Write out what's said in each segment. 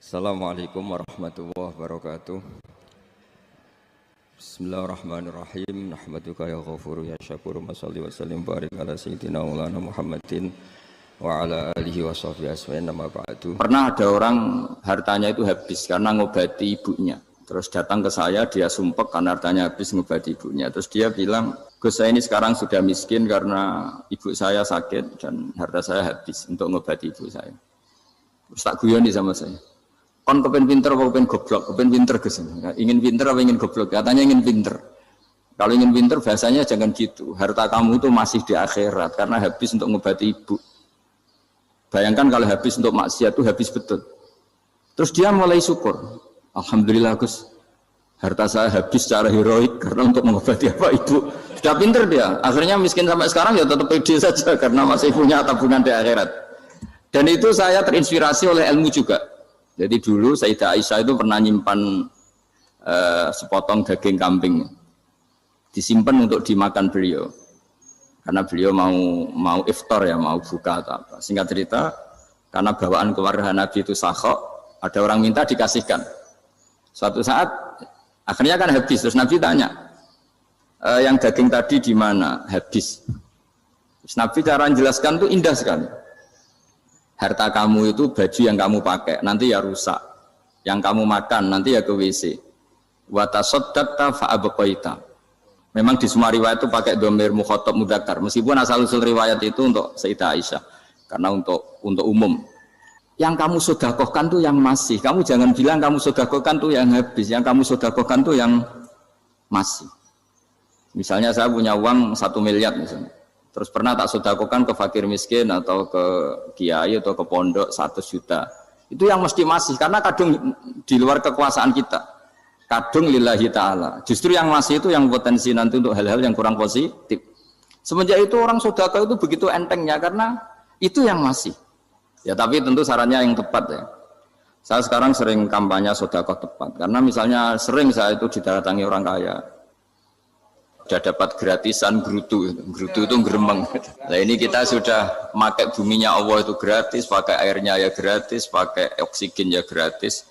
Assalamualaikum warahmatullahi wabarakatuh. Bismillahirrahmanirrahim. Nahmaduka ya ghafuru ya syakuru. Mashalli wa sallim barik ala sayyidina maulana Muhammadin wa ala alihi wa sahbihi asma'in nama ba'du. Pernah ada orang hartanya itu habis karena ngobati ibunya. Terus datang ke saya, dia sumpek karena hartanya habis ngobati ibunya. Terus dia bilang, Gus, saya ini sekarang sudah miskin karena ibu saya sakit dan harta saya habis untuk ngobati ibu saya. Terus tak guyoni sama saya. Kon kepen pinter apa kepen goblok? Kepen pinter Gus. Ingin pinter apa ingin goblok? Katanya ingin pinter. Kalau ingin pinter bahasanya jangan gitu. Harta kamu itu masih di akhirat karena habis untuk ngobati ibu. Bayangkan kalau habis untuk maksiat itu habis betul. Terus dia mulai syukur. Alhamdulillah Gus, harta saya habis secara heroik karena untuk mengobati apa ibu. Sudah pinter dia. Akhirnya miskin sampai sekarang ya tetap pede saja karena masih punya tabungan di akhirat. Dan itu saya terinspirasi oleh ilmu juga. Jadi dulu Sayyidah Aisyah itu pernah nyimpan sepotong daging kambing, disimpan untuk dimakan beliau, karena beliau mau iftar ya, mau buka atau apa. Singkat cerita, karena bawaan keluarga Nabi itu sakhok, ada orang minta dikasihkan. Suatu saat akhirnya kan habis, terus Nabi tanya, yang daging tadi di mana? Habis. Terus Nabi cara menjelaskan itu indah sekali. Harta kamu itu baju yang kamu pakai nanti ya rusak, yang kamu makan nanti ya ke WC. Wa tasaddaqta fa abqaita. Memang di semua riwayat itu pakai dhamir mukhatab mudzakkar, meskipun asal usul riwayat itu untuk Sayyidah Aisyah karena untuk umum. Yang kamu sedekahkan tuh yang masih. Kamu jangan bilang kamu sedekahkan tuh yang habis, yang kamu sedekahkan tuh yang masih. Misalnya saya punya uang 1 miliar misalnya. Terus pernah tak sedekahkan ke fakir miskin atau ke kiai atau ke pondok 100 juta. Itu yang mesti masih, karena kadung di luar kekuasaan kita. Kadung lillahi ta'ala. Justru yang masih itu yang potensi nanti untuk hal-hal yang kurang positif. Semenjak itu orang sedekah itu begitu entengnya karena itu yang masih. Ya tapi tentu sarannya yang tepat ya. Saya sekarang sering kampanye sedekah tepat. Karena misalnya sering saya itu didatangi orang kaya. Sudah dapat gratisan gerutu itu geremeng. Nah ini kita sudah pakai buminya Allah itu gratis, pakai airnya ya gratis, pakai oksigen ya gratis.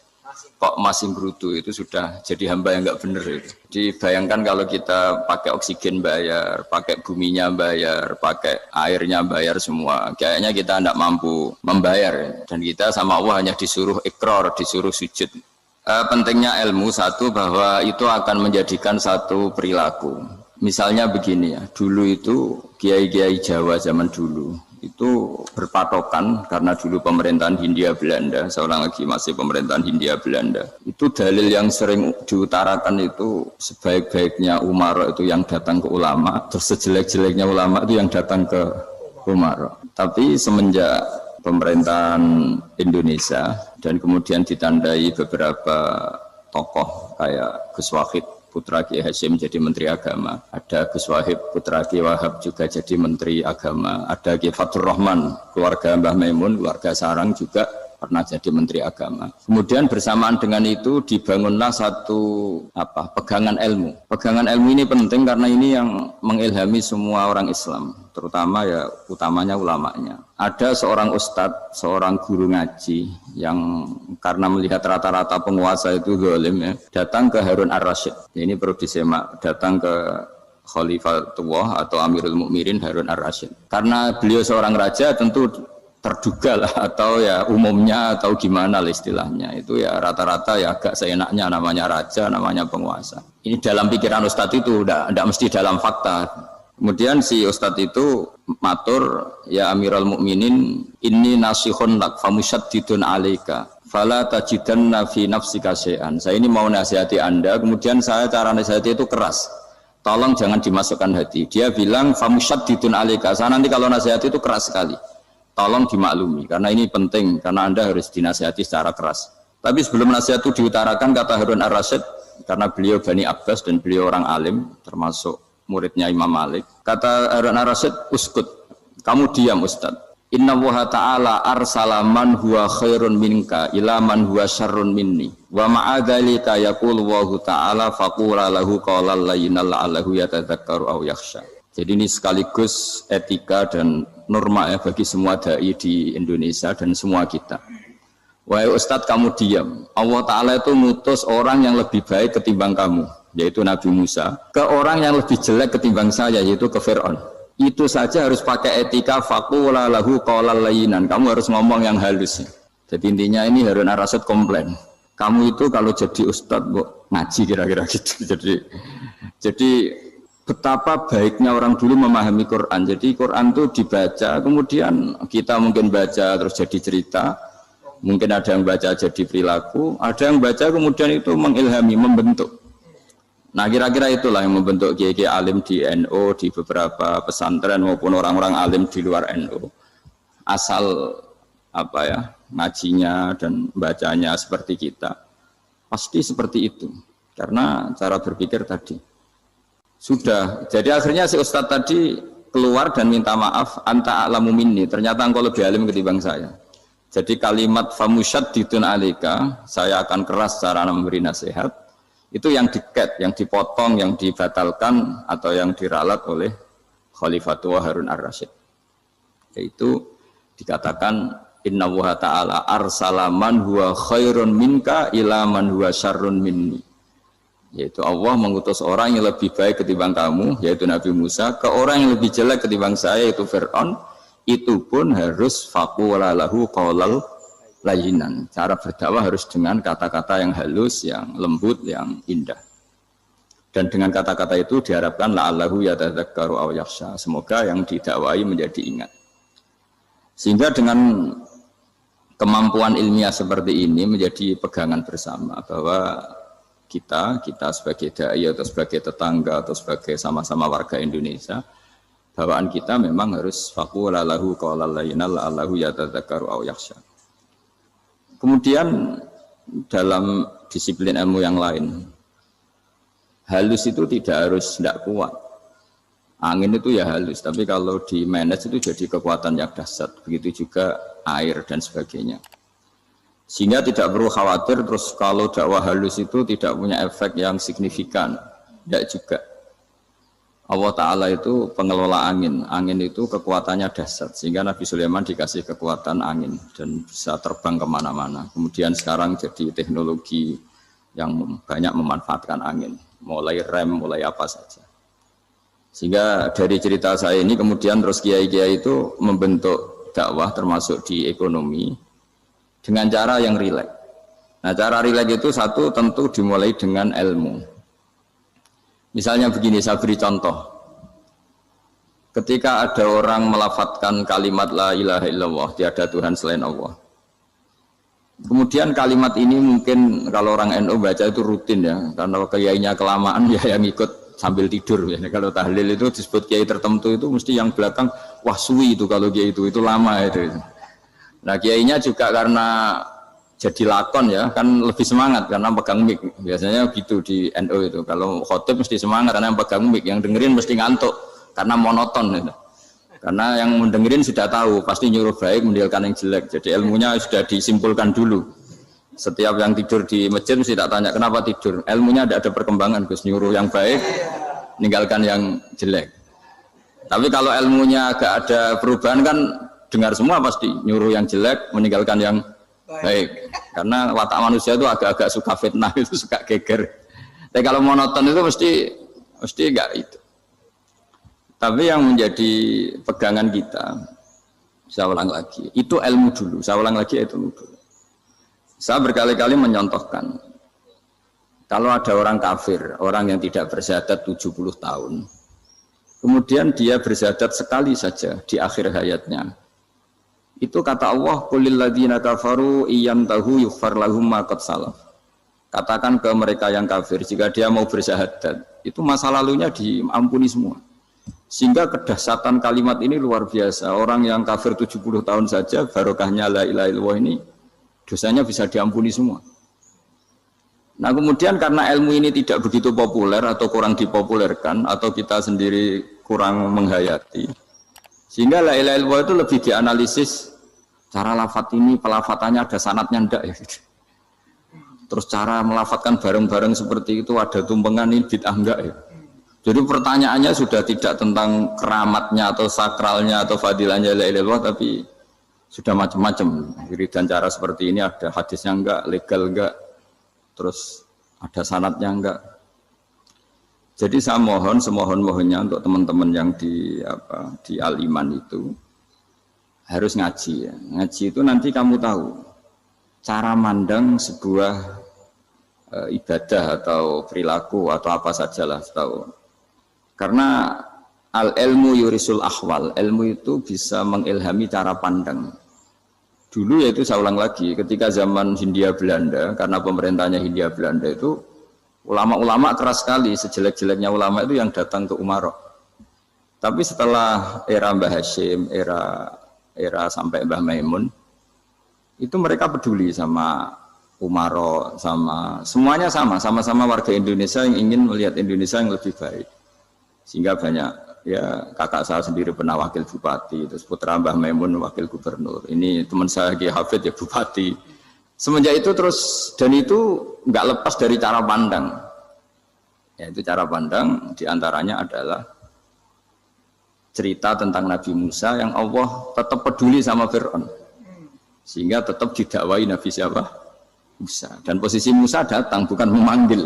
Kok masih gerutu itu sudah jadi hamba yang nggak bener itu. Dibayangkan kalau kita pakai oksigen bayar, pakai buminya bayar, pakai airnya bayar semua. Kayaknya kita tidak mampu membayar. Dan kita sama Allah hanya disuruh ikrar, disuruh sujud. Pentingnya ilmu satu bahwa itu akan menjadikan satu perilaku. Misalnya begini ya, dulu itu kiai-kiai Jawa zaman dulu itu berpatokan karena dulu pemerintahan Hindia Belanda, seorang lagi masih pemerintahan Hindia Belanda. Itu dalil yang sering diutarakan itu sebaik-baiknya umara itu yang datang ke ulama, terus sejelek-jeleknya ulama itu yang datang ke umara. Tapi semenjak pemerintahan Indonesia dan kemudian ditandai beberapa tokoh kayak Gus Wahid putra Kiai Hasyim jadi Menteri Agama, ada Gus Wahib putra Kiai Wahab juga jadi Menteri Agama, ada Kiai Fathur Rahman keluarga Mbah Maimun, keluarga Sarang juga pernah jadi Menteri Agama. Kemudian bersamaan dengan itu dibangunlah satu pegangan ilmu. Pegangan ilmu ini penting karena ini yang mengilhami semua orang Islam, terutama ya utamanya ulamanya. Ada seorang ustadz, seorang guru ngaji yang karena melihat rata-rata penguasa itu zalim ya, datang ke Harun Ar-Rasyid. Ini perlu disemak, datang ke Khalifatullah atau Amirul Mukminin Harun Ar-Rasyid. Karena beliau seorang raja tentu terduga lah atau ya umumnya atau gimana lah istilahnya itu ya rata-rata ya agak seenaknya namanya raja, namanya penguasa. Ini dalam pikiran ustadz itu tidak mesti dalam fakta. Kemudian si ustadz itu matur, ya Amirul Mukminin inni nasihun lak famusyaddidun alaika fala tajidanna fi nafsika syai'an. Saya ini mau nasihati Anda, kemudian saya cara nasihati itu keras. Tolong jangan dimasukkan hati. Dia bilang famusyaddidun alaika. Saya nanti kalau nasihati itu keras sekali. Tolong dimaklumi, karena ini penting, karena Anda harus dinasihati secara keras. Tapi sebelum nasihat itu diutarakan, kata Harun Ar-Rasyid, karena beliau Bani Abbas dan beliau orang alim, termasuk muridnya Imam Malik. Kata Harun Ar-Rasyid, uskut, kamu diam Ustaz. Inna Allaha ta'ala arsala man huwa khairun minka ila man huwa syarrun minni. Wa ma'adhalika yakul Allahu ta'ala faqura lahu qawlal layyinal la'allahu yatadzakkaru aw yakhsha. Jadi ini sekaligus etika dan norma ya bagi semua dai di Indonesia dan semua kita. Wahai Ustadz kamu diam. Allah Ta'ala itu ngutus orang yang lebih baik ketimbang kamu, yaitu Nabi Musa, ke orang yang lebih jelek ketimbang saya, yaitu ke Fir'aun. Itu saja harus pakai etika faqula lahu qawlan layyinan. Kamu harus ngomong yang halus. Jadi intinya ini Harun ar-Rasyid komplain. Kamu itu kalau jadi Ustadz ngaji kira-kira gitu. Jadi betapa baiknya orang dulu memahami Quran. Jadi Quran itu dibaca, kemudian kita mungkin baca terus jadi cerita, mungkin ada yang baca jadi perilaku, ada yang baca kemudian itu mengilhami, membentuk. Nah kira-kira itulah yang membentuk kiai-kiai alim di NU, di beberapa pesantren maupun orang-orang alim di luar NU. Asal apa ya, ngajinya dan bacanya seperti kita, pasti seperti itu. Karena cara berpikir tadi sudah, jadi akhirnya si Ustadz tadi keluar dan minta maaf, anta a'lamu minni, ternyata engkau lebih alim ketimbang saya. Jadi kalimat famusyaddidun alika, saya akan keras cara memberi nasihat, itu yang diket, yang dipotong, yang dibatalkan atau yang diralat oleh Khalifatul Harun ar-Rasyid. Yaitu dikatakan inna Allaha ta'ala arsala man huwa khairun minka ila man huwa syarrun minni. Yaitu Allah mengutus orang yang lebih baik ketimbang kamu, yaitu Nabi Musa, ke orang yang lebih jelek ketimbang saya, yaitu Fir'aun. Itu pun harus faqula lahu qawlal layyinan. Cara berdakwah harus dengan kata-kata yang halus, yang lembut, yang indah. Dan dengan kata-kata itu diharapkan la'allahu yatadzakkaru aw yakhsha. Semoga yang didakwai menjadi ingat. Sehingga dengan kemampuan ilmiah seperti ini menjadi pegangan bersama bahwa kita sebagai dai atau sebagai tetangga atau sebagai sama-sama warga Indonesia, bawaan kita memang harus faqula lahu qawlan layyinan la'allahu yatadzakkaru aw yakhsha. Kemudian dalam disiplin ilmu yang lain, halus itu tidak kuat. Angin itu ya halus, tapi kalau di manage itu jadi kekuatan yang dahsyat. Begitu juga air dan sebagainya. Sehingga tidak perlu khawatir terus kalau dakwah halus itu tidak punya efek yang signifikan. Tidak juga. Allah Ta'ala itu pengelola angin. Angin itu kekuatannya dahsyat. Sehingga Nabi Sulaiman dikasih kekuatan angin dan bisa terbang kemana-mana. Kemudian sekarang jadi teknologi yang banyak memanfaatkan angin. Mulai rem, mulai apa saja. Sehingga dari cerita saya ini kemudian terus kiai-kiai itu membentuk dakwah termasuk di ekonomi dengan cara yang rileks. Nah cara rileks itu satu tentu dimulai dengan ilmu. Misalnya begini, saya beri contoh. Ketika ada orang melafadzkan kalimat la ilaha illallah, tiada Tuhan selain Allah. Kemudian kalimat ini mungkin kalau orang NU baca itu rutin ya, karena kiainya kelamaan ya yang ikut sambil tidur ya. Kalau tahlil itu disebut kiai tertentu itu mesti yang belakang wah suwi itu kalau kiai itu lama itu. Nah kiainya juga karena jadi lakon ya kan lebih semangat karena pegang mic. Biasanya gitu di NU itu. Kalau khotib mesti semangat karena yang pegang mic, yang dengerin mesti ngantuk karena monoton itu. Karena yang mendengerin sudah tahu pasti nyuruh baik meninggalkan yang jelek. Jadi ilmunya sudah disimpulkan dulu. Setiap yang tidur di masjid mesti tak tanya kenapa tidur. Ilmunya tidak ada perkembangan, Gus, nyuruh yang baik, meninggalkan yang jelek. Tapi kalau ilmunya agak ada perubahan kan dengar semua pasti nyuruh yang jelek, meninggalkan yang baik. Karena watak manusia itu agak-agak suka fitnah, itu suka geger. Tapi kalau monoton itu mesti enggak itu. Tapi yang menjadi pegangan kita, saya ulang lagi, itu ilmu dulu. Saya ulang lagi itu ilmu dulu. Saya berkali-kali menyontohkan, kalau ada orang kafir, orang yang tidak bersyahadat 70 tahun, kemudian dia bersyahadat sekali saja di akhir hayatnya, itu kata Allah, qulil ladzina kafaru iyantahu yughfar lahum ma qad salaf. Katakan ke mereka yang kafir, jika dia mau bersyahadat, itu masa lalunya diampuni semua. Sehingga kedahsyatan kalimat ini luar biasa. Orang yang kafir 70 tahun saja, barokahnya la ilaha illallah ini, dosanya bisa diampuni semua. Nah kemudian karena ilmu ini tidak begitu populer atau kurang dipopulerkan atau kita sendiri kurang menghayati, sehingga la ilaha illallah itu lebih dianalisis cara lafadz ini, pelafatannya ada sanadnya enggak ya gitu. Terus cara melafatkan bareng-bareng seperti itu ada tumpengan ini bid'ah enggak ya. Jadi pertanyaannya sudah tidak tentang keramatnya atau sakralnya atau fadilahnya la ilaha illallah, tapi sudah macam-macam. Wiridan cara seperti ini ada hadisnya enggak, legal enggak, terus ada sanadnya enggak. Jadi saya mohon semohon-mohonnya untuk teman-teman yang di Al-Iman itu harus ngaji ya. Ngaji itu nanti kamu tahu cara mandang sebuah ibadah atau perilaku atau apa sajalah tahu. Karena al-ilmu yurisul ahwal, ilmu itu bisa mengilhami cara pandang. Dulu yaitu saya ulang lagi, ketika zaman Hindia Belanda, karena pemerintahnya Hindia Belanda itu ulama-ulama keras sekali, sejelek-jeleknya ulama itu yang datang ke Umarok. Tapi setelah era Mbah Hashim, era sampai Mbah Maimun, itu mereka peduli sama Umarok, sama semuanya sama-sama warga Indonesia yang ingin melihat Indonesia yang lebih baik. Sehingga banyak, ya kakak saya sendiri pernah wakil bupati, terus putra Mbah Maimun wakil gubernur. Ini teman saya Ki Hafid ya bupati. Semenjak itu terus, dan itu nggak lepas dari cara pandang. Yaitu cara pandang diantaranya adalah cerita tentang Nabi Musa yang Allah tetap peduli sama Fir'aun. Sehingga tetap didakwai Nabi siapa? Musa. Dan posisi Musa datang, bukan memanggil.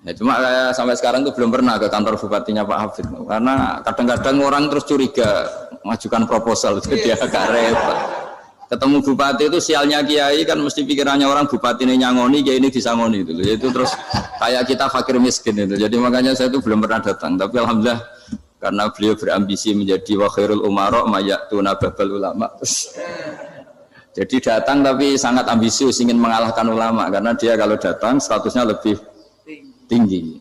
Ya, cuma sampai sekarang itu belum pernah ke kantor bupatinya Pak Hafid. Karena kadang-kadang orang terus curiga, mengajukan proposal, jadi agak repot. Ketemu bupati itu sialnya kiai kan mesti pikirannya orang bupati ini nyangoni, kiai ini disangoni itu. Itu terus kayak kita fakir miskin itu. Jadi makanya saya itu belum pernah datang. Tapi alhamdulillah karena beliau berambisi menjadi wa khairul umarok mayatuna babal ulama. Jadi datang tapi sangat ambisius ingin mengalahkan ulama karena dia kalau datang statusnya lebih tinggi.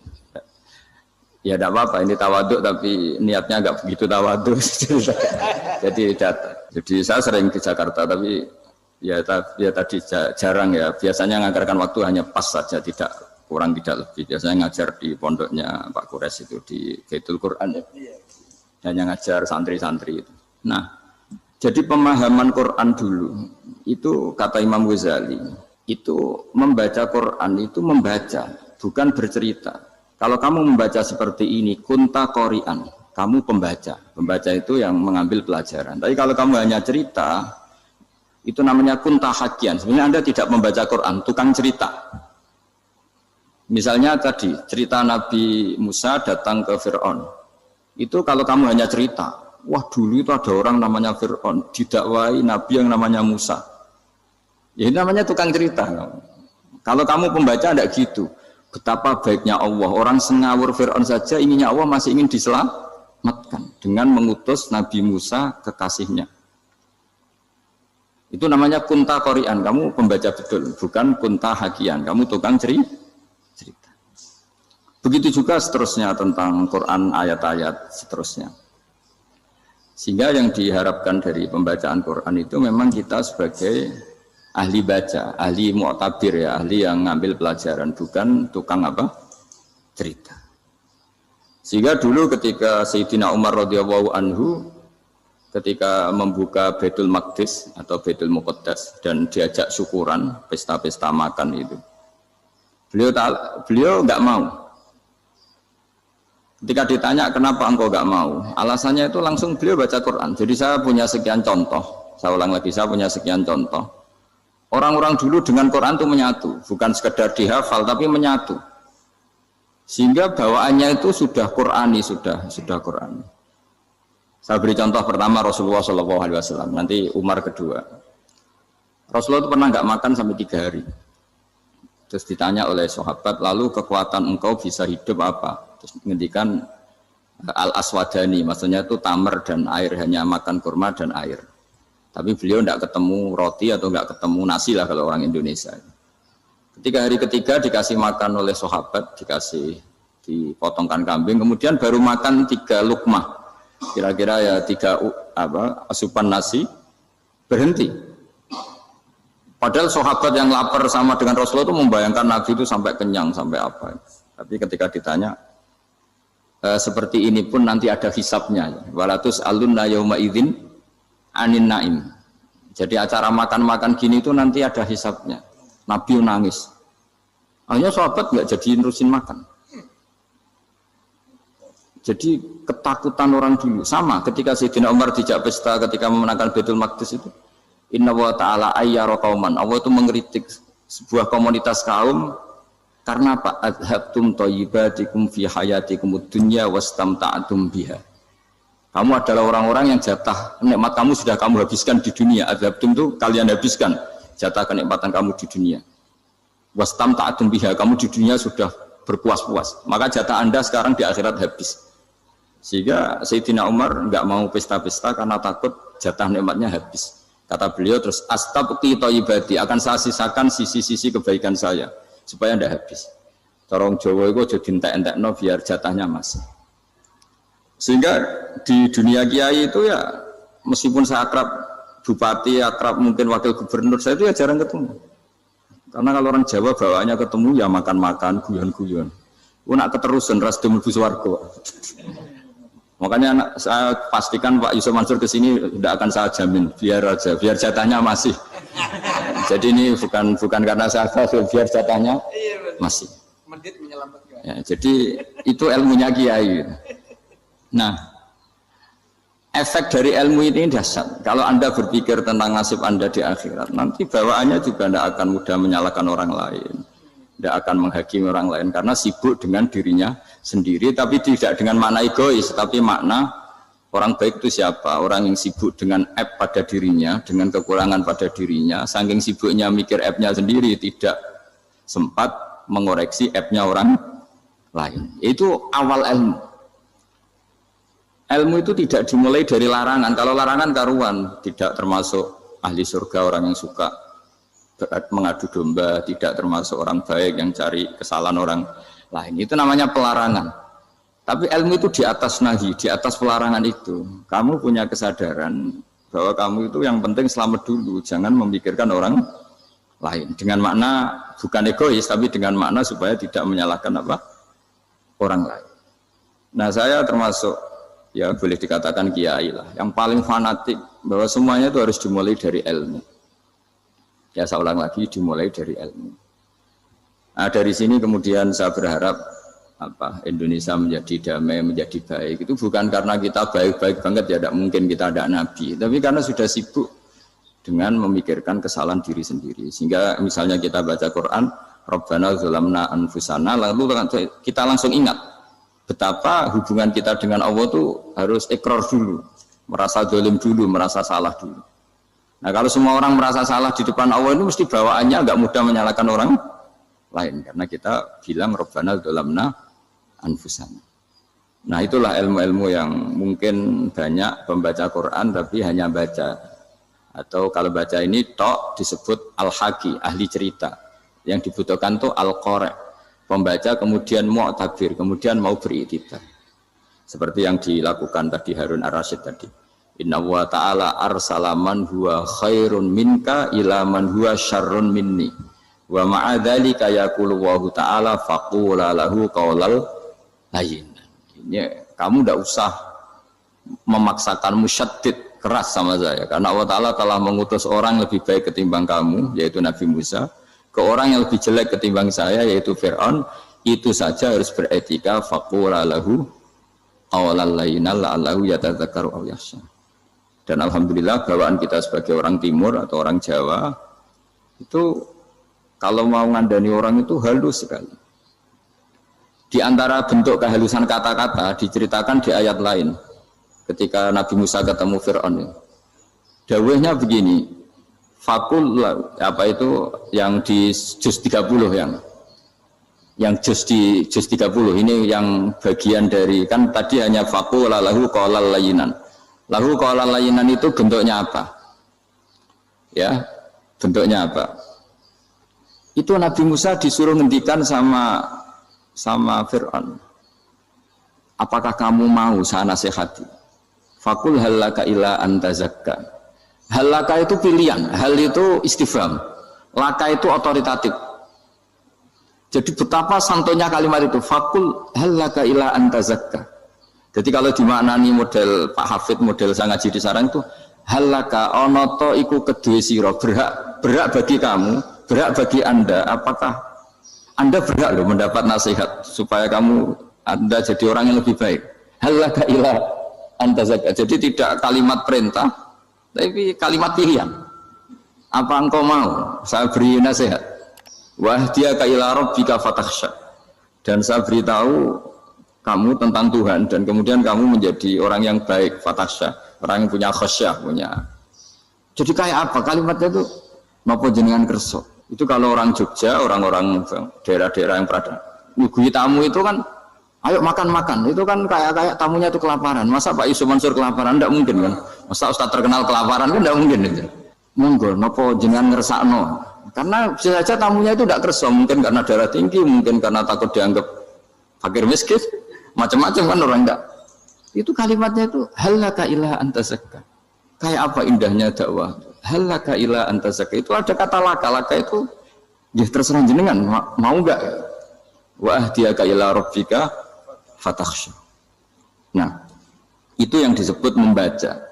Ya tidak apa-apa, ini tawaduk tapi niatnya agak begitu tawaduk. Jadi datang. Jadi saya sering ke Jakarta tapi ya tadi jarang ya. Biasanya ngajarkan waktu hanya pas saja, tidak kurang tidak lebih. Biasanya ngajar di pondoknya Pak Kures itu di Baitul Quran ya. Hanya ngajar santri-santri itu. Nah, jadi pemahaman Quran dulu itu kata Imam Ghazali itu membaca Quran itu membaca, bukan bercerita. Kalau kamu membaca seperti ini, kunta qori'an, kamu pembaca. Pembaca itu yang mengambil pelajaran. Tapi kalau kamu hanya cerita, itu namanya kunta hakian. Sebenarnya Anda tidak membaca Quran, tukang cerita. Misalnya tadi, cerita Nabi Musa datang ke Fir'aun. Itu kalau kamu hanya cerita, wah dulu itu ada orang namanya Fir'aun, didakwai Nabi yang namanya Musa. Ya ini namanya tukang cerita. Kalau kamu pembaca tidak gitu. Betapa baiknya Allah, orang sengawur Fir'aun saja inginnya Allah masih ingin diselamatkan dengan mengutus Nabi Musa kekasihnya. Itu namanya kunta qori'an, kamu pembaca betul, bukan kunta hakian, kamu tukang cerita. Begitu juga seterusnya tentang Quran ayat-ayat seterusnya. Sehingga yang diharapkan dari pembacaan Quran itu memang kita sebagai ahli baca, ahli mu'tabir ya, ahli yang ngambil pelajaran, bukan tukang apa? Cerita. Sehingga dulu ketika Sayyidina Umar radhiyallahu anhu ketika membuka Baitul Maqdis atau Baitul Muqaddas dan diajak syukuran, pesta-pesta makan itu. Beliau enggak mau. Ketika ditanya kenapa engkau enggak mau? Alasannya itu langsung beliau baca Quran. Jadi saya punya sekian contoh. Saya ulang lagi, saya punya sekian contoh. Orang-orang dulu dengan Quran itu menyatu, bukan sekedar dihafal tapi menyatu. Sehingga bawaannya itu sudah Qurani, sudah Qurani. Saya beri contoh pertama Rasulullah SAW, nanti Umar kedua. Rasulullah itu pernah nggak makan sampai 3 hari. Terus ditanya oleh sahabat, lalu kekuatan engkau bisa hidup apa? Terus menghentikan al-aswadani, maksudnya itu tamar dan air, hanya makan kurma dan air. Tapi beliau tidak ketemu roti atau tidak ketemu nasi lah kalau orang Indonesia. Ketika hari ketiga dikasih makan oleh sahabat, dipotongkan kambing, kemudian baru makan 3 lukmah, kira-kira ya 3 asupan nasi, berhenti. Padahal sahabat yang lapar sama dengan Rasulullah itu membayangkan Nabi itu sampai kenyang, sampai apa. Tapi ketika ditanya, seperti ini pun nanti ada hisabnya. Walatus alunna yauma idzin anin naim. Jadi acara makan-makan gini itu nanti ada hisabnya. Nabi nangis. Hanya sahabat nggak jadi nerusin makan. Jadi ketakutan orang dulu sama ketika Sayyidina Umar dijak pesta ketika memenangkan Baitul Maqdis itu. Inna wa ta'ala ayyara qauman. Allah itu mengkritik sebuah komunitas kaum karena apa? Adhabtum thayyibatikum fi hayatikum dunya wastamta'tum biha. Kamu adalah orang-orang yang jatah nikmat kamu sudah kamu habiskan di dunia. Adhabtum itu kalian habiskan jatah kenikmatan kamu di dunia. Wastamta'tum biha, kamu di dunia sudah berpuas-puas. Maka jatah Anda sekarang di akhirat habis. Sehingga Sayyidina Umar enggak mau pesta-pesta karena takut jatah nikmatnya habis. Kata beliau terus astabqi thayyibati, akan saya sisakan sisi-sisi kebaikan saya supaya tidak habis. Corong Jawa itu aja dientek-entekno biar jatahnya masih. Sehingga di dunia kiai itu ya meskipun saya akrab bupati, akrab mungkin wakil gubernur, saya itu ya jarang ketemu. Karena kalau orang Jawa bawaannya ketemu ya makan-makan, guyon-guyon. Nak keterusan ras mlebu swarga. Makanya saya pastikan Pak Yusuf Mansur ke sini tidak akan saya jamin, biar aja, biar jatahnya masih. Jadi ini bukan karena saya biar jatahnya masih. Ya, jadi itu ilmunya kiai. Nah, efek dari ilmu ini dahsyat. Kalau Anda berpikir tentang nasib Anda di akhirat, nanti bawaannya juga tidak akan mudah menyalahkan orang lain, tidak akan menghakimi orang lain karena sibuk dengan dirinya sendiri, tapi tidak dengan makna egois, tapi makna orang baik itu siapa? Orang yang sibuk dengan aib pada dirinya, dengan kekurangan pada dirinya, saking sibuknya mikir aibnya sendiri, tidak sempat mengoreksi aibnya orang lain. Itu awal ilmu. Ilmu itu tidak dimulai dari larangan. Kalau larangan karuan, tidak termasuk ahli surga, orang yang suka mengadu domba, tidak termasuk orang baik yang cari kesalahan orang lain. Itu namanya pelarangan. Tapi ilmu itu di atas nahi, di atas pelarangan itu. Kamu punya kesadaran bahwa kamu itu yang penting selamat dulu, jangan memikirkan orang lain. Dengan makna bukan egois, tapi dengan makna supaya tidak menyalahkan apa? Orang lain. Nah, saya termasuk ya boleh dikatakan kiai lah, yang paling fanatik bahwa semuanya itu harus dimulai dari ilmu. Ya saya ulang lagi, dimulai dari ilmu. Nah, dari sini kemudian saya berharap Indonesia menjadi damai, menjadi baik. Itu bukan karena kita baik-baik banget, ya tidak mungkin kita ada nabi, tapi karena sudah sibuk dengan memikirkan kesalahan diri sendiri. Sehingga misalnya kita baca Quran, Rabbana zalamna anfusana, lalu kita langsung ingat betapa hubungan kita dengan Allah itu harus ikrar dulu, merasa zalim dulu, merasa salah dulu. Nah, kalau semua orang merasa salah di depan Allah itu mesti bawaannya enggak mudah menyalahkan orang lain, karena kita bilang Rabbana zalamna anfusana. Nah, itulah ilmu-ilmu yang mungkin banyak pembaca Quran tapi hanya baca, atau kalau baca ini tok disebut al-haqi, ahli cerita. Yang dibutuhkan tuh al-qari', pembaca kemudian mu'tabir, kemudian mau beriktibar. Seperti yang dilakukan tadi Harun Ar-Rasyid tadi. Inna wa ta'ala arsala man huwa khairun minka ila man huwa syarrun minni. Wa ma'adzalika yaqulu wa ta'ala faqula lahu qaulal layyin. Kamu tidak usah memaksakan musyaddid keras sama saya, karena Allah Ta'ala telah mengutus orang lebih baik ketimbang kamu, yaitu Nabi Musa, ke orang yang lebih jelek ketimbang saya, yaitu Fir'aun. Itu saja harus beretika. Faqula lahu qaulal layyin la'allahu yatadzakkaru aw yakhsha. Dan alhamdulillah bawaan kita sebagai orang timur atau orang Jawa itu kalau mau ngandani orang itu halus sekali. Di antara bentuk kehalusan kata-kata diceritakan di ayat lain. Ketika Nabi Musa ketemu Fir'aun, dawuhnya begini, fakul apa itu yang di juz 30 yang juz 30 ini yang bagian dari, kan tadi hanya fakul lahu qaulal layyinan. Lahu qaulal layyinan itu bentuknya apa? Ya, bentuknya apa? Itu Nabi Musa disuruh ngendikan sama Fir'aun. Apakah kamu mau saya nasihati? Fakul halaka ila antazakka. Halaka itu pilihan, hal itu istifham, laka itu otoritatif. Jadi betapa santonya kalimat itu. Fakul halaka ila antazakka. Jadi kalau dimaknani model Pak Hafid, model saya ngaji di sarang itu, halaka onoto iku kedue sira, berhak bagi kamu, berhak bagi Anda, apakah Anda berhak loh mendapat nasihat supaya Anda jadi orang yang lebih baik. Halaka ila antazakka. Jadi tidak kalimat perintah, tapi kalimat pilihan. Apa engkau mau saya beri nasihat? Wahdiyaka ila rabbika fatakhsha. Dan saya beritahu kamu tentang Tuhan dan kemudian kamu menjadi orang yang baik, fatakhsha, orang yang punya khasyah, punya. Jadi kayak apa kalimatnya itu? Napa jenengan kersa? Itu kalau orang Jogja, orang-orang daerah-daerah yang berada nyugui tamu itu kan ayo makan-makan, itu kan kayak tamunya itu kelaparan. Masa Pak Yusuf Mansur kelaparan? Tidak mungkin kan. Masa Ustadz terkenal kelaparan kan tidak mungkin itu. Monggo, napa jenengan ngersakno? Karena bisa saja tamunya itu tidak kerso, mungkin karena darah tinggi, mungkin karena takut dianggap fakir miskin, macam-macam kan orang enggak. Itu kalimatnya itu halaka ila anta zakka. Kayak apa indahnya dakwah. Halaka ila anta zakka. Itu ada kata laka itu ya terserah jenengan mau enggak? Wa ahdiyaka ila rabbika fatakhsha. Nah, itu yang disebut membaca.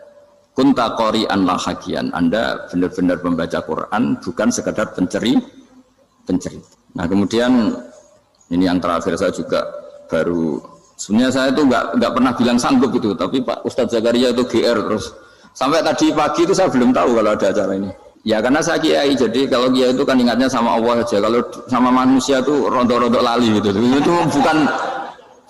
Kunta qori'an la hakian. Anda benar-benar membaca Quran, bukan sekadar penceri. Nah, kemudian ini yang terakhir saya juga baru, sebenarnya saya itu nggak pernah bilang sanggup itu, tapi Pak Ustadz Zakaria itu GR terus. Sampai tadi pagi itu saya belum tahu kalau ada acara ini. Ya karena saya kiai, jadi kalau kiai itu kan ingatnya sama Allah aja. Kalau sama manusia itu rontok-rontok lali gitu. Itu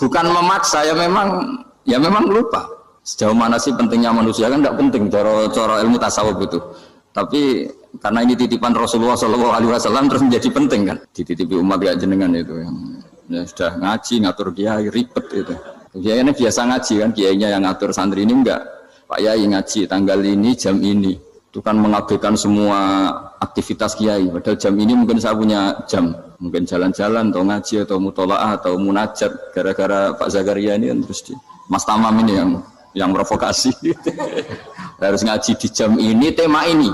bukan memaksa, ya memang lupa. Sejauh mana sih pentingnya manusia kan tidak penting cara ilmu tasawuf itu. Tapi karena ini titipan Rasulullah SAW terus menjadi penting kan. Dititipi umat ya jenengan itu yang ya sudah ngaji ngatur kiai ribet itu. Kiai ini biasa ngaji kan, kiainya yang ngatur, santri ini enggak. Pak Yai ngaji tanggal ini jam ini. Itu kan mengabaikan semua aktivitas kiai. Padahal jam ini mungkin saya punya jam, mungkin jalan-jalan atau ngaji atau mutolaah atau munajat. Gara-gara Pak Zakaria ini kan terus Mas Tamam ini yang provokasi. Harus ngaji di jam ini, tema ini.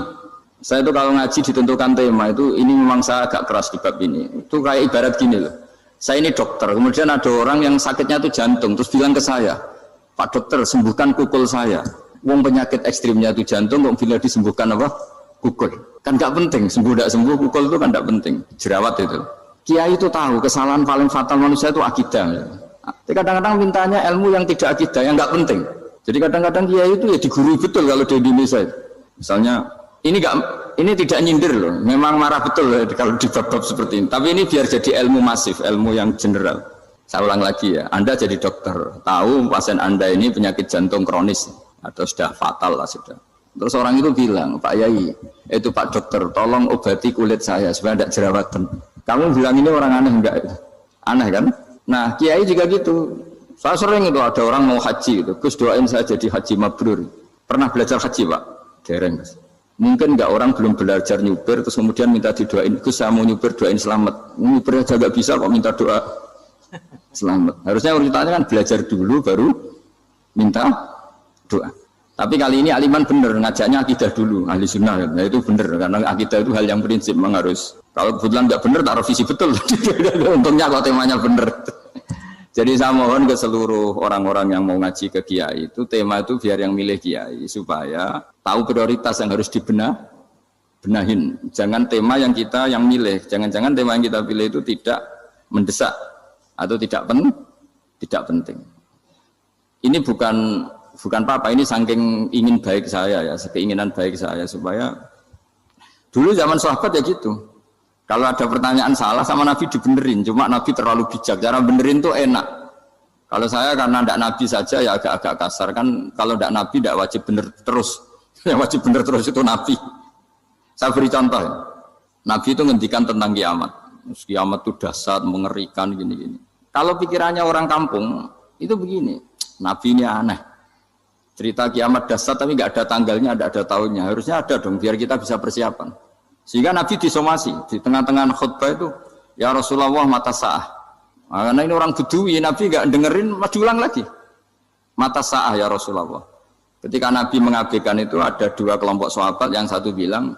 Saya itu kalau ngaji ditentukan tema itu, ini memang saya agak keras di bab ini. Itu kayak ibarat gini loh. Saya ini dokter, kemudian ada orang yang sakitnya itu jantung, terus bilang ke saya, Pak dokter sembuhkan kukul saya. Wong penyakit ekstrimnya itu jantung, kok bila disembuhkan apa? Kukul. Kan nggak penting, sembuh tidak sembuh, kukul itu kan nggak penting. Jerawat itu. Kiai itu tahu kesalahan paling fatal manusia itu akidah. Tapi kadang-kadang mintanya ilmu yang tidak akidah, yang nggak penting. Jadi kadang-kadang kiai itu ya digurui betul kalau di Indonesia. Misalnya ini tidak nyindir loh, memang marah betul loh kalau di bab-bab seperti ini. Tapi ini biar jadi ilmu masif, ilmu yang general. Saya ulang lagi ya, Anda jadi dokter, tahu pasien Anda ini penyakit jantung kronis atau sudah fatal lah sudah. Terus orang itu bilang, Pak Yai, itu Pak dokter, tolong obati kulit saya supaya tidak jerawatan. Kamu bilang ini orang aneh enggak? Aneh kan? Nah, kiai juga gitu. Saya sering itu ada orang mau haji gitu, Gus doain saya jadi haji mabrur. Pernah belajar haji Pak? Dereng Gus. Mungkin enggak orang belum belajar nyupir terus kemudian minta didoain, Gus saya mau nyupir doain selamat. Nyupir aja enggak bisa kok minta doa selamat. Harusnya urutannya kan belajar dulu baru minta doa. Tapi kali ini aliman bener ngajaknya akidah dulu, ahli sunnah. Nah itu bener karena akidah itu hal yang prinsip memang harus. Kalau kebetulan enggak bener tak revisi betul. Untungnya kalau temanya bener. Jadi saya mohon ke seluruh orang-orang yang mau ngaji ke kiai itu tema itu biar yang milih kiai supaya tahu prioritas yang harus benahin. Jangan tema yang kita yang milih, jangan-jangan tema yang kita pilih itu tidak mendesak atau tidak penting. Ini bukan apa-apa, ini saking ingin baik saya ya, keinginan baik saya supaya dulu zaman sahabat ya gitu. Kalau ada pertanyaan salah sama Nabi dibenerin, cuma Nabi terlalu bijak, cara benerin tuh enak. Kalau saya karena tidak Nabi saja ya agak-agak kasar kan, kalau tidak Nabi tidak wajib bener terus, yang wajib bener terus itu Nabi. Saya beri contoh ya. Nabi itu ngendikan tentang kiamat, kiamat itu dahsyat, mengerikan gini-gini. Kalau pikirannya orang kampung itu begini, Nabi ini aneh. Cerita kiamat dahsyat tapi nggak ada tanggalnya, nggak ada tahunnya. Harusnya ada dong biar kita bisa persiapan. Sehingga Nabi disomasi di tengah-tengah khutbah itu, ya Rasulullah mata sa'ah. Karena ini orang Bedui, Nabi nggak dengerin, maju ulang lagi. Mata sa'ah ya Rasulullah. Ketika Nabi mengabaikan itu ada dua kelompok sahabat, yang satu bilang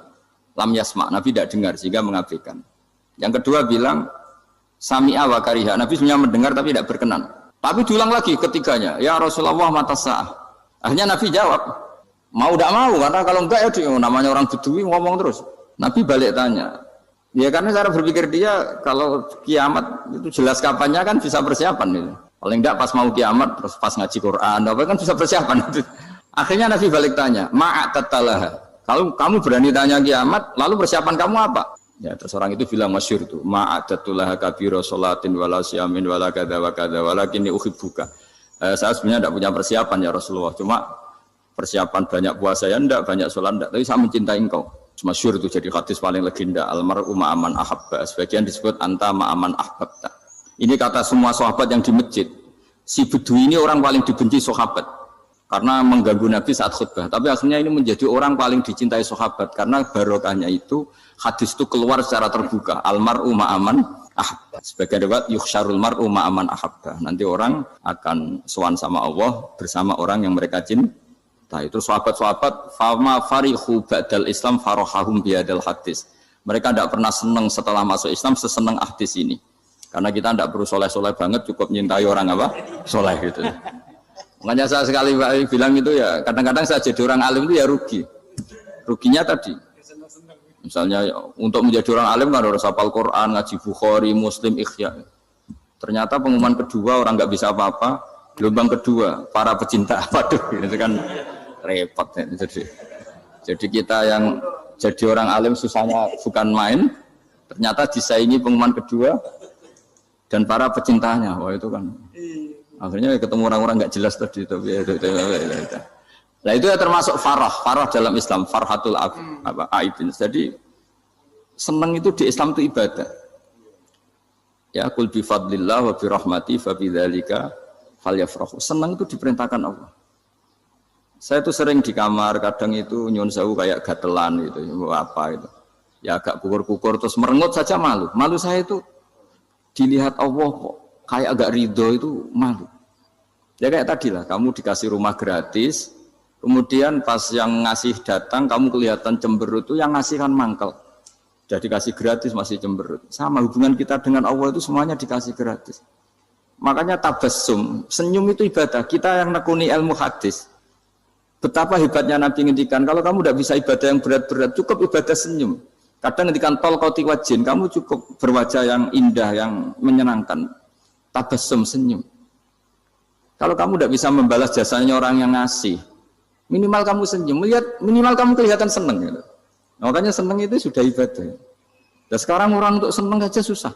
lam yasma, Nabi tidak dengar sehingga mengabaikan. Yang kedua bilang sami'a wa kariha, Nabi sebenarnya mendengar tapi tidak berkenan. Tapi diulang lagi ketiganya, ya Rasulullah mata sa'ah. Akhirnya Nabi jawab, mau tidak mau, karena kalau enggak ya namanya orang Bedui ngomong terus. Nabi balik tanya, ya karena cara berpikir dia kalau kiamat itu jelas kapannya kan bisa persiapan itu. Paling enggak pas mau kiamat terus pas ngaji Quran, apa kan bisa persiapan itu. Akhirnya Nabi balik tanya, ma'at tatalah, Kalau kamu berani tanya kiamat, lalu persiapan kamu apa? Ya, terus orang itu bilang masyhur itu, ma'adatullah kabira sholatin wala siyamin wala kadza wa kadza walakinni uhibbuka. Saya sebenarnya tidak punya persiapan ya Rasulullah, cuma persiapan banyak puasa ya enggak, banyak sholat enggak, tapi saya mencintai engkau. Masyhur itu jadi hadis paling legenda, almar'u ma'aman ahabba, sebagian disebut anta ma'aman ahbabta. Ini kata semua sahabat yang di masjid. Si Bedui ini orang paling dibenci sahabat karena mengganggu Nabi saat khutbah, tapi akhirnya ini menjadi orang paling dicintai sahabat karena barokahnya itu hadis itu keluar secara terbuka, almar'u ma'aman ahabba. Sebagian riwayat yuhsyarul mar'u ma'aman ahabba. Nanti orang akan sowan sama Allah bersama orang yang mereka cintai. Nah, itu sahabat-sahabat fama farihu ba'dal Islam farahahum biadal hadis. Mereka tidak pernah senang setelah masuk Islam sesenang hadis ini. Karena kita tidak perlu soleh-soleh banget, cukup nyintai orang apa? Soleh gitu. Makanya saya sekali bilang itu ya, kadang-kadang saya jadi orang alim itu ya rugi. Ruginya tadi. Misalnya untuk menjadi orang alim kan harus hafal Quran, ngaji Bukhari, Muslim, Ikhya. Ternyata pengumuman kedua orang nggak bisa apa-apa. Gelombang kedua para pecinta, waduh, itu kan repot ya. Jadi kita yang jadi orang alim susahnya bukan main, ternyata disaingi pengumuman kedua dan para pecintanya. Wah itu kan akhirnya ketemu orang-orang nggak jelas tadi. Nah itu ya termasuk farah dalam Islam, farhatul aibin. Jadi senang itu di Islam itu ibadah. Ya qul bi fadlillah wa bi rahmati fa bidzalika falyafrahu. Senang itu diperintahkan Allah. Saya itu sering di kamar, kadang itu nyun sewu kayak gatelan gitu, apa itu. Ya agak kukur-kukur terus merengut saja malu. Malu saya itu dilihat Allah kok kayak agak ridho itu malu. Ya kayak tadi lah, kamu dikasih rumah gratis, kemudian pas yang ngasih datang kamu kelihatan cemberut, itu yang ngasih kan mangkel. Sudah dikasih gratis masih cemberut. Sama hubungan kita dengan Allah itu semuanya dikasih gratis. Makanya tabassum, senyum itu ibadah. Kita yang nekuni ilmu hadis, betapa hebatnya Nabi ngendikan, kalau kamu tidak bisa ibadah yang berat-berat, cukup ibadah senyum. Kadang ngendikan tol koti wajin, kamu cukup berwajah yang indah, yang menyenangkan. Tabassum, senyum. Kalau kamu tidak bisa membalas jasanya orang yang ngasih, minimal kamu senyum, minimal kamu kelihatan senang. Gitu. Makanya senang itu sudah ibadah. Dan sekarang orang untuk senang saja susah.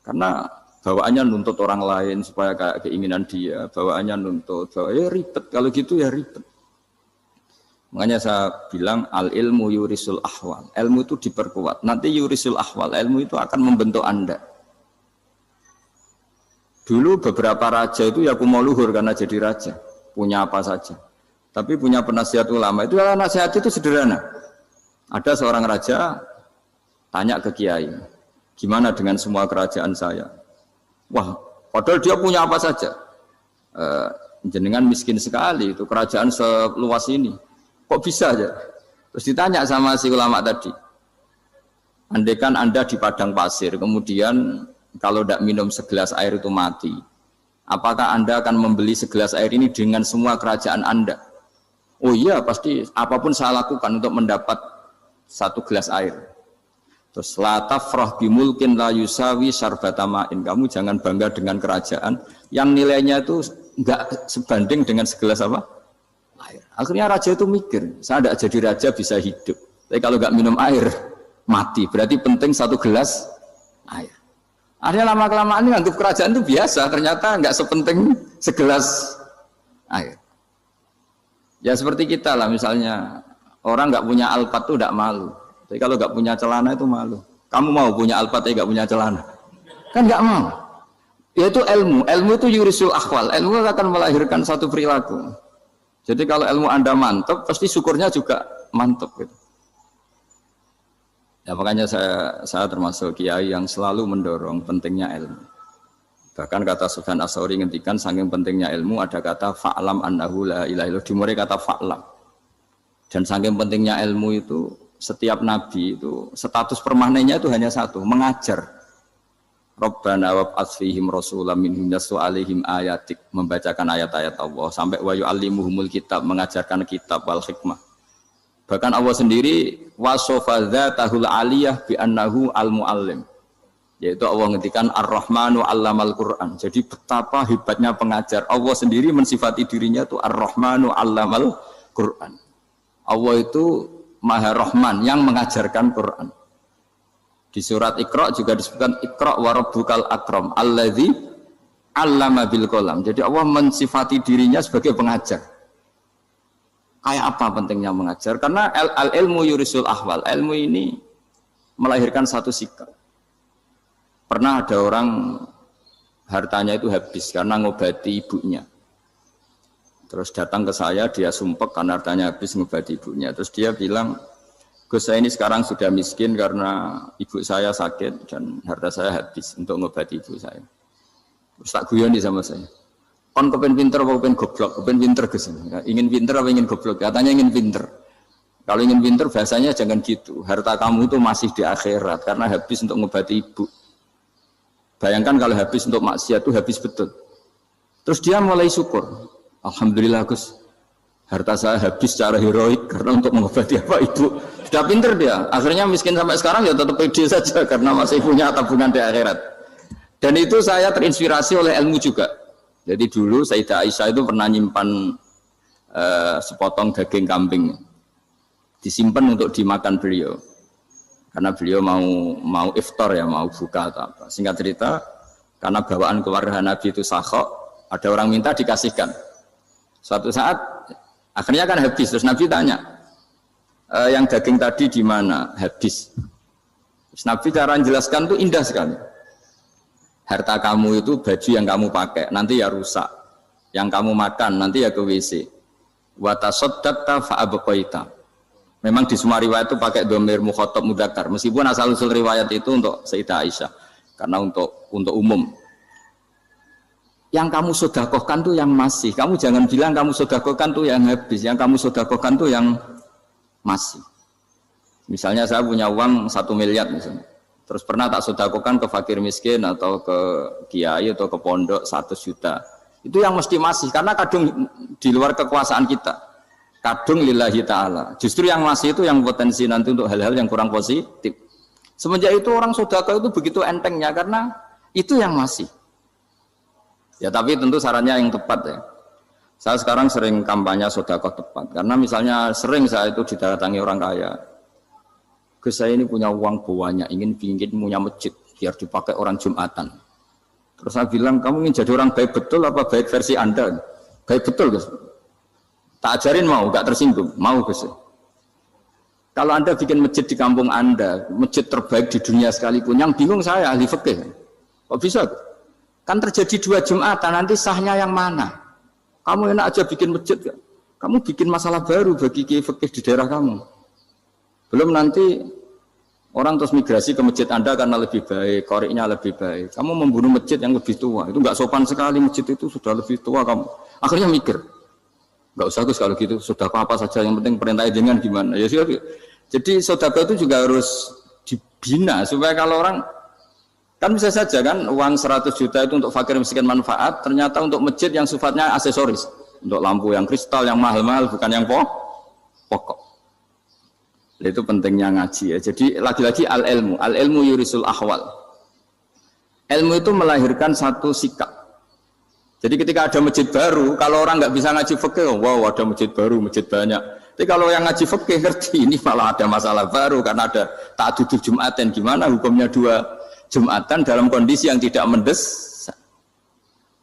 Karena bawaannya nuntut orang lain supaya kayak keinginan dia, bawaannya nuntut, ya ribet, kalau gitu ya ribet. Makanya saya bilang al ilmu yurisul ahwal, ilmu itu diperkuat, nanti yurisul ahwal, ilmu itu akan membentuk Anda. Dulu beberapa raja itu ya mau luhur karena jadi raja, punya apa saja. Tapi punya penasihat ulama, itu nasihat itu sederhana. Ada seorang raja tanya ke kiai, gimana dengan semua kerajaan saya? Wah, padahal dia punya apa saja. Jenengan miskin sekali, itu kerajaan seluas ini. Kok bisa aja? Terus ditanya sama si ulama tadi. Andaikan Anda di padang pasir, kemudian kalau tidak minum segelas air itu mati. Apakah Anda akan membeli segelas air ini dengan semua kerajaan Anda? Oh iya, pasti apapun saya lakukan untuk mendapat satu gelas air. Terus la tafrah bimulkin la yusawi syarbatamain. Kamu jangan bangga dengan kerajaan yang nilainya itu enggak sebanding dengan segelas apa? Air. Akhirnya raja itu mikir, saya tidak jadi raja bisa hidup. Tapi kalau enggak minum air mati. Berarti penting satu gelas air. Akhirnya lama-kelamaan ini anggap kerajaan itu biasa, ternyata enggak sepenting segelas air. Ya seperti kita lah, misalnya orang enggak punya alpat itu enggak malu. Tapi kalau nggak punya celana itu malu. Kamu mau punya alpat tapi nggak punya celana? Kan nggak mau. Yaitu ilmu. Ilmu itu yurisul akhwal. Ilmu akan melahirkan satu perilaku. Jadi kalau ilmu Anda mantap, pasti syukurnya juga mantap. Gitu. Ya makanya saya termasuk kiai yang selalu mendorong pentingnya ilmu. Bahkan kata Sufyan Ats-Tsauri ngendikan saking pentingnya ilmu ada kata fa'lam annahu la ilaha illallah. Dimulai kata fa'lam. Dan saking pentingnya ilmu itu setiap nabi itu status permanennya itu hanya satu, mengajar. Rabbana wab'ats fihim rasulam minhum yatlu 'alaihim ayatik, membacakan ayat-ayat Allah sampai wa yu'allimuhumul kitab, mengajarkan kitab wal hikmah. Bahkan Allah sendiri wasofa dzatahul 'aliyah bi annahu al-muallim. Yaitu Allah ngendikan Ar-Rahmanu 'allamal Qur'an. Jadi betapa hebatnya pengajar. Allah sendiri mensifati dirinya itu Ar-Rahmanu 'allamal Qur'an. Allah itu Maha Rahman yang mengajarkan Quran. Di surat Iqra juga disebutkan Iqra wa rabbukal akram alladzi 'allama bil qalam. Jadi Allah mensifati dirinya sebagai pengajar. Kayak apa pentingnya mengajar? Karena al-ilmu yurisul ahwal. Ilmu ini melahirkan satu sikap. Pernah ada orang hartanya itu habis karena ngobati ibunya. Terus datang ke saya, dia sumpek karena hartanya habis ngobati ibunya. Terus dia bilang, Gus, saya ini sekarang sudah miskin karena ibu saya sakit dan harta saya habis untuk ngobati ibu saya. Terus tak guyoni sama saya. Kon kepen pinter apa kepen goblok? Kepen pinter Gus. Ingin pinter apa ingin goblok? Katanya ingin pinter. Kalau ingin pinter bahasanya jangan gitu. Harta kamu itu masih di akhirat karena habis untuk ngobati ibu. Bayangkan kalau habis untuk maksiat itu habis betul. Terus dia mulai syukur. Alhamdulillah Gus. Harta saya habis secara heroik karena untuk mengobati apa ibu. Sudah pinter dia. Akhirnya miskin sampai sekarang ya tetap pede saja karena masih punya tabungan di akhirat. Dan itu saya terinspirasi oleh ilmu juga. Jadi dulu Sayyidah Aisyah itu pernah nyimpan sepotong daging kambing. Disimpan untuk dimakan beliau. Karena beliau mau iftar ya, mau buka atau apa. Singkat cerita, karena bawaan keluarga Nabi itu sakhok, ada orang minta dikasihkan. Suatu saat akhirnya kan habis, terus Nabi tanya, yang daging tadi di mana? Habis. Terus Nabi cara menjelaskan itu indah sekali. Harta kamu itu baju yang kamu pakai, nanti ya rusak. Yang kamu makan, nanti ya ke WC. Wa tasaddaqta fa abqaita. Memang di semua riwayat itu pakai dhamir mukhatab mudzakkar. Meskipun asal-usul riwayat itu untuk Sayyidah Aisyah, karena untuk umum. Yang kamu sedekahkan tuh yang masih. Kamu jangan bilang kamu sedekahkan tuh yang habis. Yang kamu sedekahkan tuh yang masih. Misalnya saya punya uang 1 miliar misalnya. Terus pernah tak sedekahkan ke fakir miskin atau ke kiai atau ke pondok 100 juta. Itu yang mesti masih karena kadung di luar kekuasaan kita. Kadung lillahi ta'ala. Justru yang masih itu yang potensi nanti untuk hal-hal yang kurang positif. Semenjak itu orang sedekah itu begitu entengnya karena itu yang masih. Ya tapi tentu sarannya yang tepat ya. Saya sekarang sering kampanye sedekah tepat karena misalnya sering saya itu didatangi orang kaya. Gus, saya ini punya uang banyak, ingin punya masjid biar dipakai orang Jumatan. Terus saya bilang, kamu ingin jadi orang baik betul apa baik versi Anda? Baik betul Gus. Tak ajarin mau, gak tersinggung, mau Gus. Kalau Anda bikin masjid di kampung Anda, masjid terbaik di dunia sekalipun, yang bingung saya ahli fikih. Kok bisa? Kan terjadi 2 Jumatan, nanti sahnya yang mana? Kamu enak aja bikin masjid, gak? Kamu bikin masalah baru bagi kiai fikih di daerah kamu. Belum nanti orang terus migrasi ke masjid Anda karena lebih baik, koriknya lebih baik. Kamu membunuh masjid yang lebih tua, itu nggak sopan sekali, masjid itu sudah lebih tua kamu. Akhirnya mikir, nggak usah Gus kalau gitu, sedekah apa saja, yang penting perintah dengan gimana. Ya sudah. Jadi sedekah itu juga harus dibina supaya kalau orang kan bisa saja kan uang 100 juta itu untuk fakir miskin manfaat, ternyata untuk masjid yang sifatnya aksesoris, untuk lampu yang kristal yang mahal-mahal bukan yang pokok. Itu pentingnya ngaji ya. Jadi lagi-lagi al-ilmu yurisul ahwal. Ilmu itu melahirkan satu sikap. Jadi ketika ada masjid baru, kalau orang nggak bisa ngaji fikih, wow ada masjid baru, masjid banyak. Tapi kalau yang ngaji fikih ngerti ini malah ada masalah baru karena ada ta'addud Jumatan. Gimana hukumnya 2 Jumatan dalam kondisi yang tidak mendesak.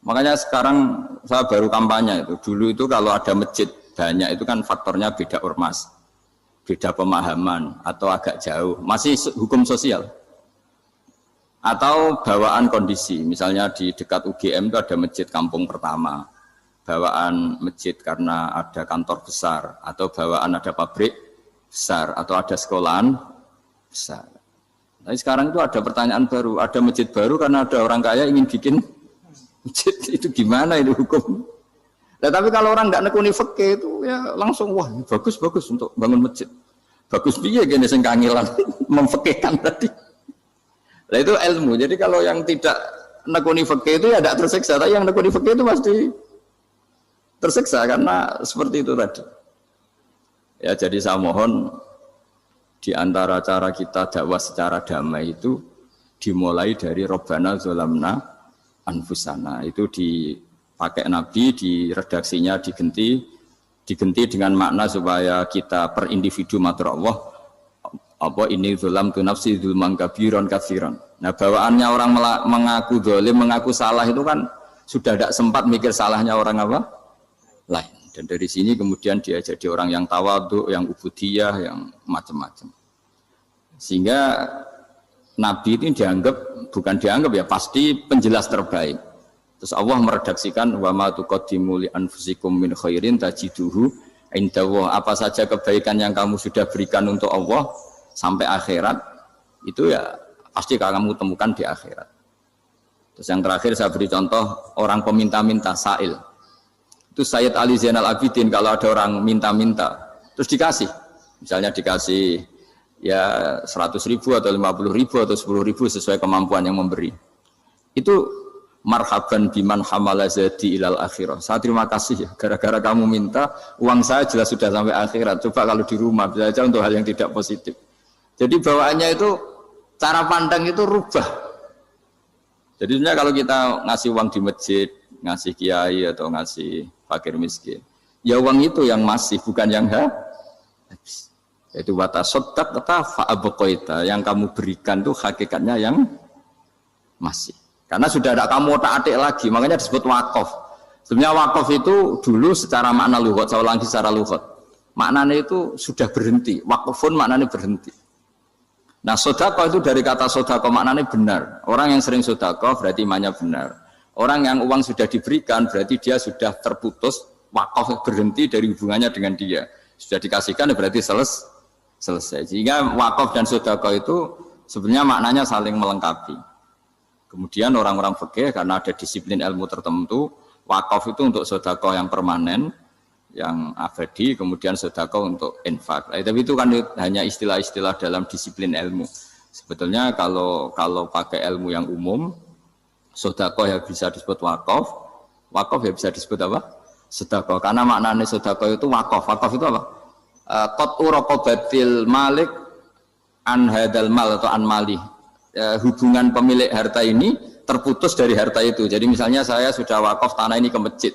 Makanya sekarang saya baru kampanye itu. Dulu itu kalau ada masjid banyak itu kan faktornya beda ormas. Beda pemahaman atau agak jauh, masih hukum sosial atau bawaan kondisi. Misalnya di dekat UGM itu ada masjid kampung pertama, bawaan masjid karena ada kantor besar atau bawaan ada pabrik besar atau ada sekolahan besar. Tapi sekarang itu ada pertanyaan baru, ada masjid baru karena ada orang kaya ingin bikin masjid, itu gimana itu hukum? Nah, tapi kalau orang nggak nekuni fikih itu ya langsung wah bagus untuk bangun masjid. Bagus piye gini sing kangelan memfikihkan tadi. Nah itu ilmu. Jadi kalau yang tidak nekuni fikih itu ya tidak tersiksa, tapi yang nekuni fikih itu pasti tersiksa karena seperti itu tadi. Ya jadi saya mohon di antara cara kita dakwah secara damai itu dimulai dari Rabbana Zolamna Anfusana. Itu dipakai Nabi, di redaksinya digenti Diganti dengan makna supaya kita per individu matur Allah, apa ini zulam tu nafsi zulman kabiron kafiron. Nah bawaannya orang mengaku zalim, mengaku salah itu kan sudah tidak sempat mikir salahnya orang apa lain. Dan dari sini kemudian dia jadi orang yang tawadhu, yang ubudiyah, yang macam-macam. Sehingga Nabi itu bukan dianggap ya, pasti penjelas terbaik. Terus Allah meredaksikan wa ma tuqaddimu li anfusikum min khairin tajiduhu indallah. Apa saja kebaikan yang kamu sudah berikan untuk Allah sampai akhirat itu ya pasti kamu temukan di akhirat. Terus yang terakhir saya beri contoh orang peminta-minta sa'il. Itu Sayyid Ali Zainal Abidin kalau ada orang minta-minta terus dikasih. Misalnya dikasih ya 100.000 atau 50.000 atau 10.000 sesuai kemampuan yang memberi. Itu marhaban biman hamala zadi ilal akhirah. Saya terima kasih ya, gara-gara kamu minta uang saya jelas sudah sampai akhirat. Coba kalau di rumah bisa saja untuk hal yang tidak positif. Jadi bawaannya itu cara pandang itu rubah. Jadi sebenarnya kalau kita ngasih uang di masjid, ngasih kiai atau ngasih fakir miskin, ya uang itu yang masih bukan yang habis. Itu watasodak kata fa'abqaita, yang kamu berikan itu hakikatnya yang masih. Karena sudah ada kamu otak-atik lagi, makanya disebut wakaf. Sebenarnya wakaf itu dulu secara makna lughat, saya ulangi secara lughat. Maknanya itu sudah berhenti, wakafun maknanya berhenti. Nah sedekah itu dari kata sedekah maknanya benar. Orang yang sering sedekah berarti imannya benar. Orang yang uang sudah diberikan berarti dia sudah terputus, wakaf berhenti dari hubungannya dengan dia. Sudah dikasihkan berarti selesai. Sehingga wakaf dan sedekah itu sebenarnya maknanya saling melengkapi. Kemudian orang-orang fikih karena ada disiplin ilmu tertentu, wakaf itu untuk sedekah yang permanen, yang abadi, kemudian sedekah untuk infak. Tapi itu kan hanya istilah-istilah dalam disiplin ilmu. Sebetulnya kalau pakai ilmu yang umum, sedekah ya bisa disebut wakaf, wakaf ya bisa disebut apa? Sedekah. Karena maknanya sedekah itu wakaf. Wakaf itu apa? Qat'u raqabatil malik an hadal mal atau an malih. Hubungan pemilik harta ini terputus dari harta itu. Jadi misalnya saya sudah wakaf tanah ini ke masjid,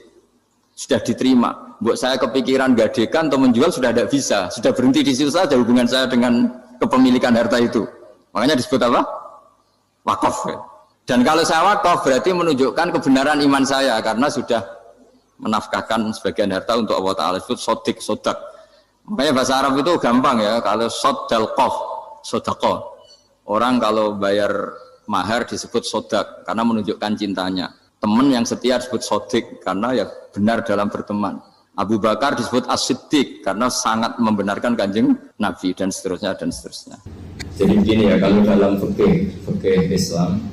sudah diterima. Buat saya kepikiran gadekan atau menjual sudah tidak bisa, sudah berhenti di situ saja hubungan saya dengan kepemilikan harta itu. Makanya disebut apa? Wakaf. Dan kalau saya wakaf berarti menunjukkan kebenaran iman saya karena sudah menafkahkan sebagian harta untuk Allah Taala. Disebut sodak. Makanya bahasa Arab itu gampang ya. Kalau sodalqaf, sodaqah. Orang kalau bayar mahar disebut sodak karena menunjukkan cintanya. Teman yang setia disebut sodik karena ya benar dalam berteman. Abu Bakar disebut as-siddiq karena sangat membenarkan kanjeng Nabi dan seterusnya dan seterusnya. Jadi begini ya, kalau dalam fikih Islam,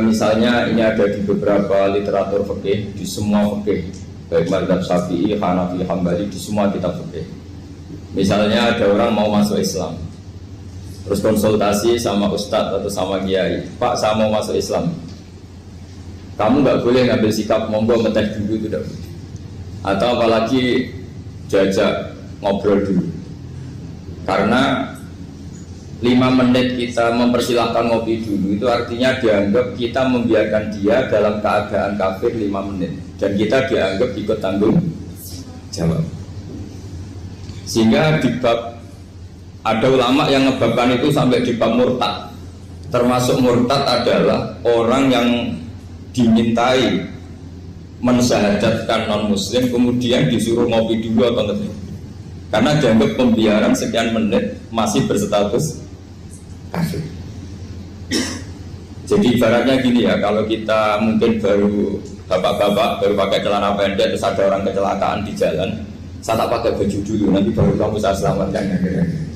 misalnya ini ada di beberapa literatur fikih, di semua fikih, baik mazhab Syafi'i, Hanafi, Hambali, di semua kitab fikih. Misalnya ada orang mau masuk Islam, terus konsultasi sama ustadz atau sama kiai, Pak saya mau masuk Islam, kamu nggak boleh ngambil sikap monggo ngeteh dulu, itu tidak boleh. Atau apalagi diajak ngobrol dulu, karena 5 menit kita mempersilahkan ngopi dulu itu artinya dianggap kita membiarkan dia dalam keadaan kafir 5 menit dan kita dianggap ikut tanggung jawab. Sehingga di bab ada ulama yang ngebabkan itu sampai di bab murtad. Termasuk murtad adalah orang yang dimintai mensyahadatkan non-muslim kemudian disuruh ngopi dulu atau ngeteh. Karena dianggap pembiaran sekian menit masih berstatus kafir. Jadi ibaratnya gini ya, kalau kita mungkin baru bapak-bapak baru pakai celana pendek terus ada orang kecelakaan di jalan, saya tak pakai baju dulu nanti baru kamu saya selamatkan.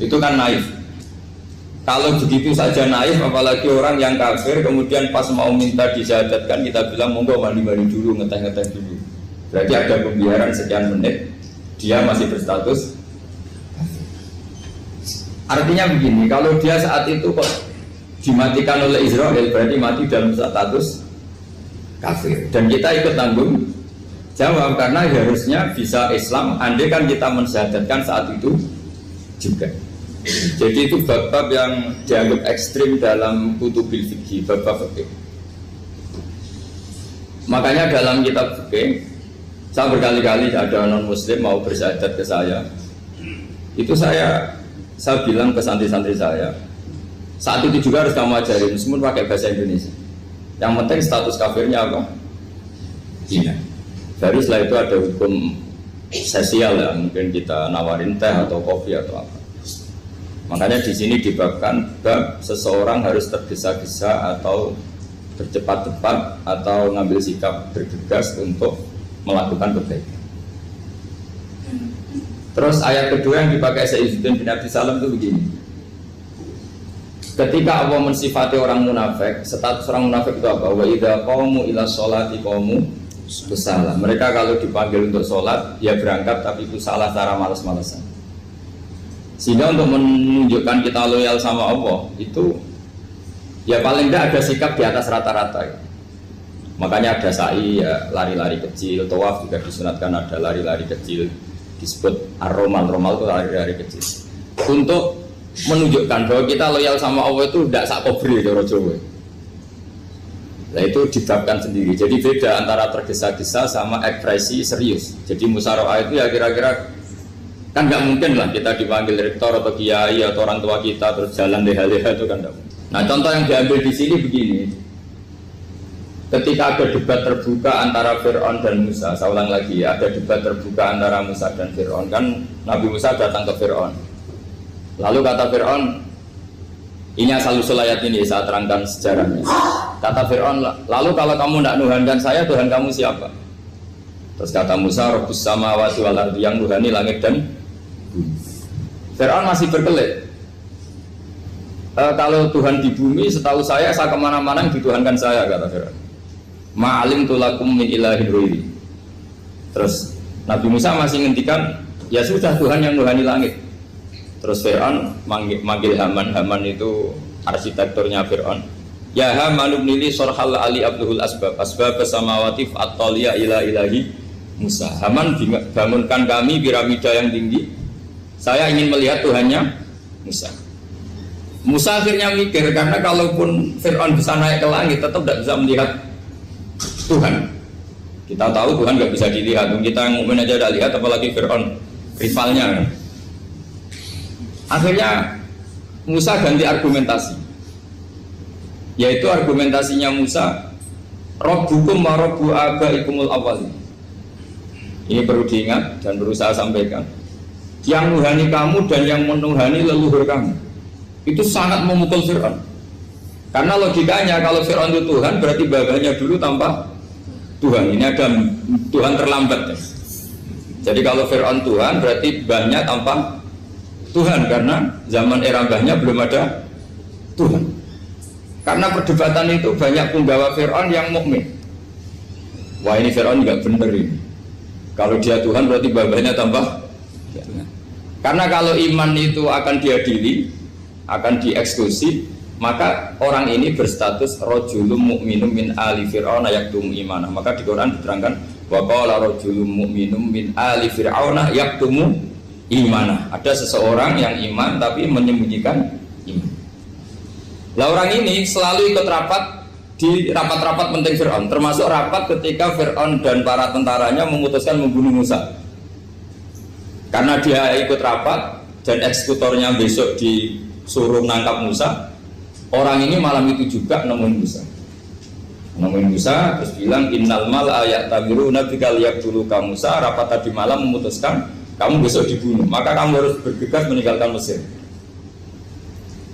Itu kan naif. Kalau begitu saja naif, apalagi orang yang kafir kemudian pas mau minta disyahadatkan kita bilang monggo mandi-mandi dulu, ngeteh-ngeteh dulu. Berarti ada pembiaran sekian menit, dia masih berstatus. Artinya begini, kalau dia saat itu kok dimatikan oleh Israel berarti mati dalam status kafir. Dan kita ikut tanggung jawab karena harusnya bisa Islam andai kan kita mensyahadatkan saat itu juga. Jadi itu bab-bab yang dianggap ekstrim dalam kutubil fikih, bab-bab fikih. Makanya dalam kitab fikih Saya berkali-kali ada non muslim mau bersyahadat ke saya, itu saya bilang ke santri-santri saya, saat itu juga harus kamu ajarin meskipun pakai bahasa Indonesia. Yang penting status kafirnya apa? Iya. Baru setelah itu ada hukum sosial ya, mungkin kita nawarin teh atau kopi atau apa. Makanya di sini dibabkan bab seseorang harus tergesa-gesa atau bercepat-cepat atau ngambil sikap bergegas untuk melakukan kebaikan. Terus ayat kedua yang dipakai Sayyiduddin bin Abi Salam itu begini. Ketika Allah mensifati orang munafik, status orang munafik itu apa? Wa idza qamu ila sholati qamu kusala. Mereka kalau dipanggil untuk sholat, ya berangkat tapi itu salah cara malas-malasan. Sehingga untuk menunjukkan kita loyal sama Allah itu ya paling tidak ada sikap di atas rata-rata ya. Makanya ada sa'i ya, lari-lari kecil, tawaf juga disunatkan ada lari-lari kecil, disebut ar-romal, romal itu lari-lari kecil untuk menunjukkan bahwa kita loyal sama Allah itu tidak sak kobri cara Jawa. Nah itu dibabkan sendiri. Jadi beda antara tergesa-gesa sama ekspresi serius. Jadi musyawarah itu ya kira-kira kan nggak mungkin lah kita dipanggil rektor atau kiai atau orang tua kita terus jalan leha-leha itu kan nggak mungkin. Nah contoh yang diambil di sini begini. Ketika ada debat terbuka antara Fir'aun dan Musa, saya ulang lagi ya, ada debat terbuka antara Musa dan Fir'aun. Kan Nabi Musa datang ke Fir'aun. Lalu kata Fir'aun, ini asal-usul ayat ini saya terangkan sejarahnya. Kata Fir'aun, lalu kalau kamu tidak nuhankan saya, Tuhan kamu siapa? Terus kata Musa, Rabbus samawati wal ardi, yang nuhani langit dan bumi. Fir'aun masih berkelit. Kalau Tuhan di bumi, setahu saya kemana-mana yang dituhankan saya, kata Fir'aun. Ma'alim tulakum min ilahin ghairi. Terus Nabi Musa masih ngendikan, ya sudah Tuhan yang nuhani langit. Terus Fir'aun manggil Haman. Haman itu arsitekturnya Fir'aun. Ya Haman ibnili sorhal ali abduhul asbab samawati fa'attaliya ila ilahi Musa. Haman bangunkan kami piramida yang tinggi. Saya ingin melihat Tuhannya Musa. Musa akhirnya mikir, karena kalaupun Fir'aun bisa naik ke langit tetap tidak bisa melihat Tuhan. Kita tahu Tuhan nggak bisa dilihat. Kita yang mukmin aja tidak lihat, apalagi Fir'aun rivalnya. Akhirnya Musa ganti argumentasi, yaitu argumentasinya Musa, Rabbukum wa Rabbu abaikumul awwalin. Ini perlu diingat dan perlu saya sampaikan. Yang nuhani kamu dan yang menuhani leluhur kamu. Itu sangat memukul Fir'aun. Karena logikanya kalau Fir'aun itu Tuhan, berarti babahnya dulu tanpa Tuhan. Ini ada Tuhan terlambat ya. Jadi kalau Fir'aun Tuhan, berarti banyak tanpa Tuhan, karena zaman era mbahnya belum ada Tuhan. Karena perdebatan itu banyak penggawa Fir'aun yang mukmin. Wah ini Fir'aun nggak bener ini. Kalau dia Tuhan berarti babahnya tambah. Karena kalau iman itu akan diadili, akan dieksekusi, maka orang ini berstatus rojulum mukminum min ali Fir'aun yaktum imanah. Maka di Quran diterangkan wa qala rojulum mukminum min ali Fir'aun yaktum imanah. Ada seseorang yang iman tapi menyembunyikan iman. Lah orang ini selalu ikut rapat di rapat-rapat penting Fir'aun, termasuk rapat ketika Fir'aun dan para tentaranya memutuskan membunuh Musa. Karena dia ikut rapat dan eksekutornya besok disuruh menangkap Musa, orang ini malam itu juga nemuin Musa terus bilang innal mal ayat tabiru nabikal yaqtulu ka Musa. Rapat tadi malam memutuskan kamu besok dibunuh, maka kamu harus bergegas meninggalkan Mesir.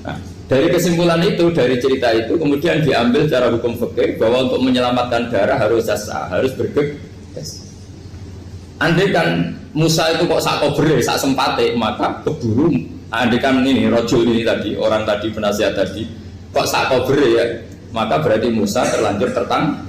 Nah, dari kesimpulan itu, dari cerita itu kemudian diambil secara hukum fikih bahwa untuk menyelamatkan darah harus jasa, harus bergegas. Andai kan Musa itu kok sak kobre, sak sempate, maka keburu. Andai kan ini rojul ini tadi, orang tadi penasihat tadi, kok sak kobre ya, maka berarti Musa terlanjur tertang.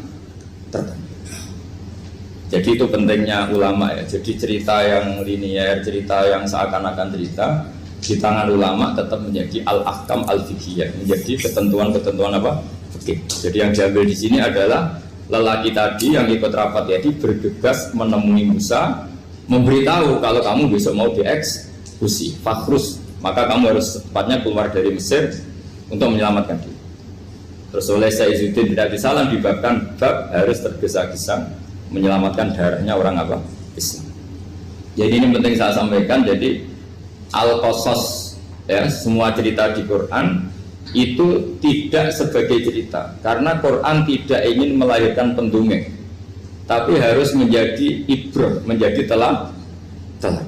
Jadi itu pentingnya ulama ya. Jadi cerita yang linier, cerita yang seakan-akan cerita di tangan ulama tetap menjadi al-ahkam al-fiqhiyah, menjadi ketentuan-ketentuan apa? Fikih. Jadi yang diambil di sini adalah lelaki tadi yang ikut rapat jadi bergegas menemui Musa, memberitahu kalau kamu besok mau dieksekusi, fakrus, maka kamu harus secepatnya keluar dari Mesir untuk menyelamatkan diri. Terus oleh Sayyiduddin bin Abi Salam dibabkan bab harus tergesa-gesa menyelamatkan darahnya orang apa? Islam. Jadi ini penting saya sampaikan. Jadi al-qasas ya, semua cerita di Quran itu tidak sebagai cerita, karena Quran tidak ingin melahirkan pendongeng, tapi harus menjadi ibrah, menjadi teladan.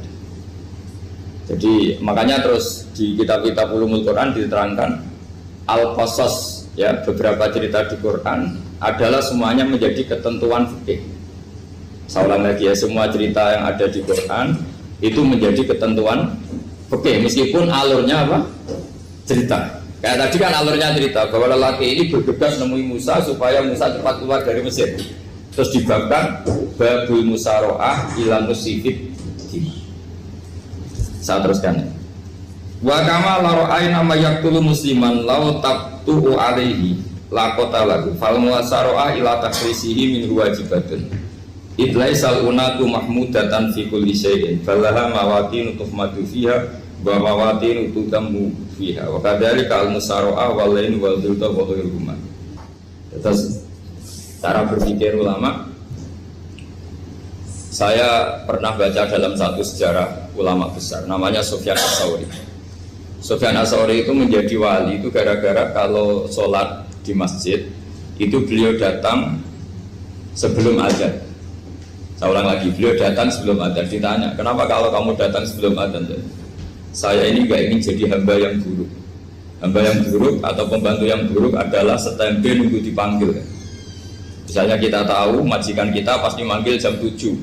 Jadi makanya terus di kitab-kitab ulumul Quran diterangkan al-qasas ya, beberapa cerita di Quran adalah semuanya menjadi ketentuan fikih. Saya ulang lagi ya, semua cerita yang ada di Quran itu menjadi ketentuan fikih, meskipun alurnya apa? Cerita. Kayak tadi kan alurnya cerita bahwa lelaki ini bergegas nemui Musa supaya Musa cepat keluar dari Mesir. Terus dibabkan babul musaroah ila musifid. Saya teruskan. Wa kama la ra'ayna may yaqtulu musliman law tabtu'u alaihi la qatalahu fal musaroah ila takhrisihi min wajibatun. Idlaisal unatu mahmudatan fi kulli syai'in falaha mawatin tuhmadu fiha wa mawatin tudammu fiha wa kadzalika al musaroah wal lain wal dhulta wa ghairuhuma. Terus cara berpikir ulama, saya pernah baca dalam satu sejarah ulama besar namanya Sufyan Ats-Tsauri. Sufyan Ats-Tsauri itu menjadi wali itu gara-gara kalau sholat di masjid itu beliau datang sebelum adzan. Saya ulang lagi, beliau datang sebelum adzan. Ditanya, kenapa kalau kamu datang sebelum adzan? Saya ini gak ingin jadi hamba yang buruk. Hamba yang buruk atau pembantu yang buruk adalah setempe nunggu dipanggil. Misalnya kita tahu majikan kita pasti manggil jam 7.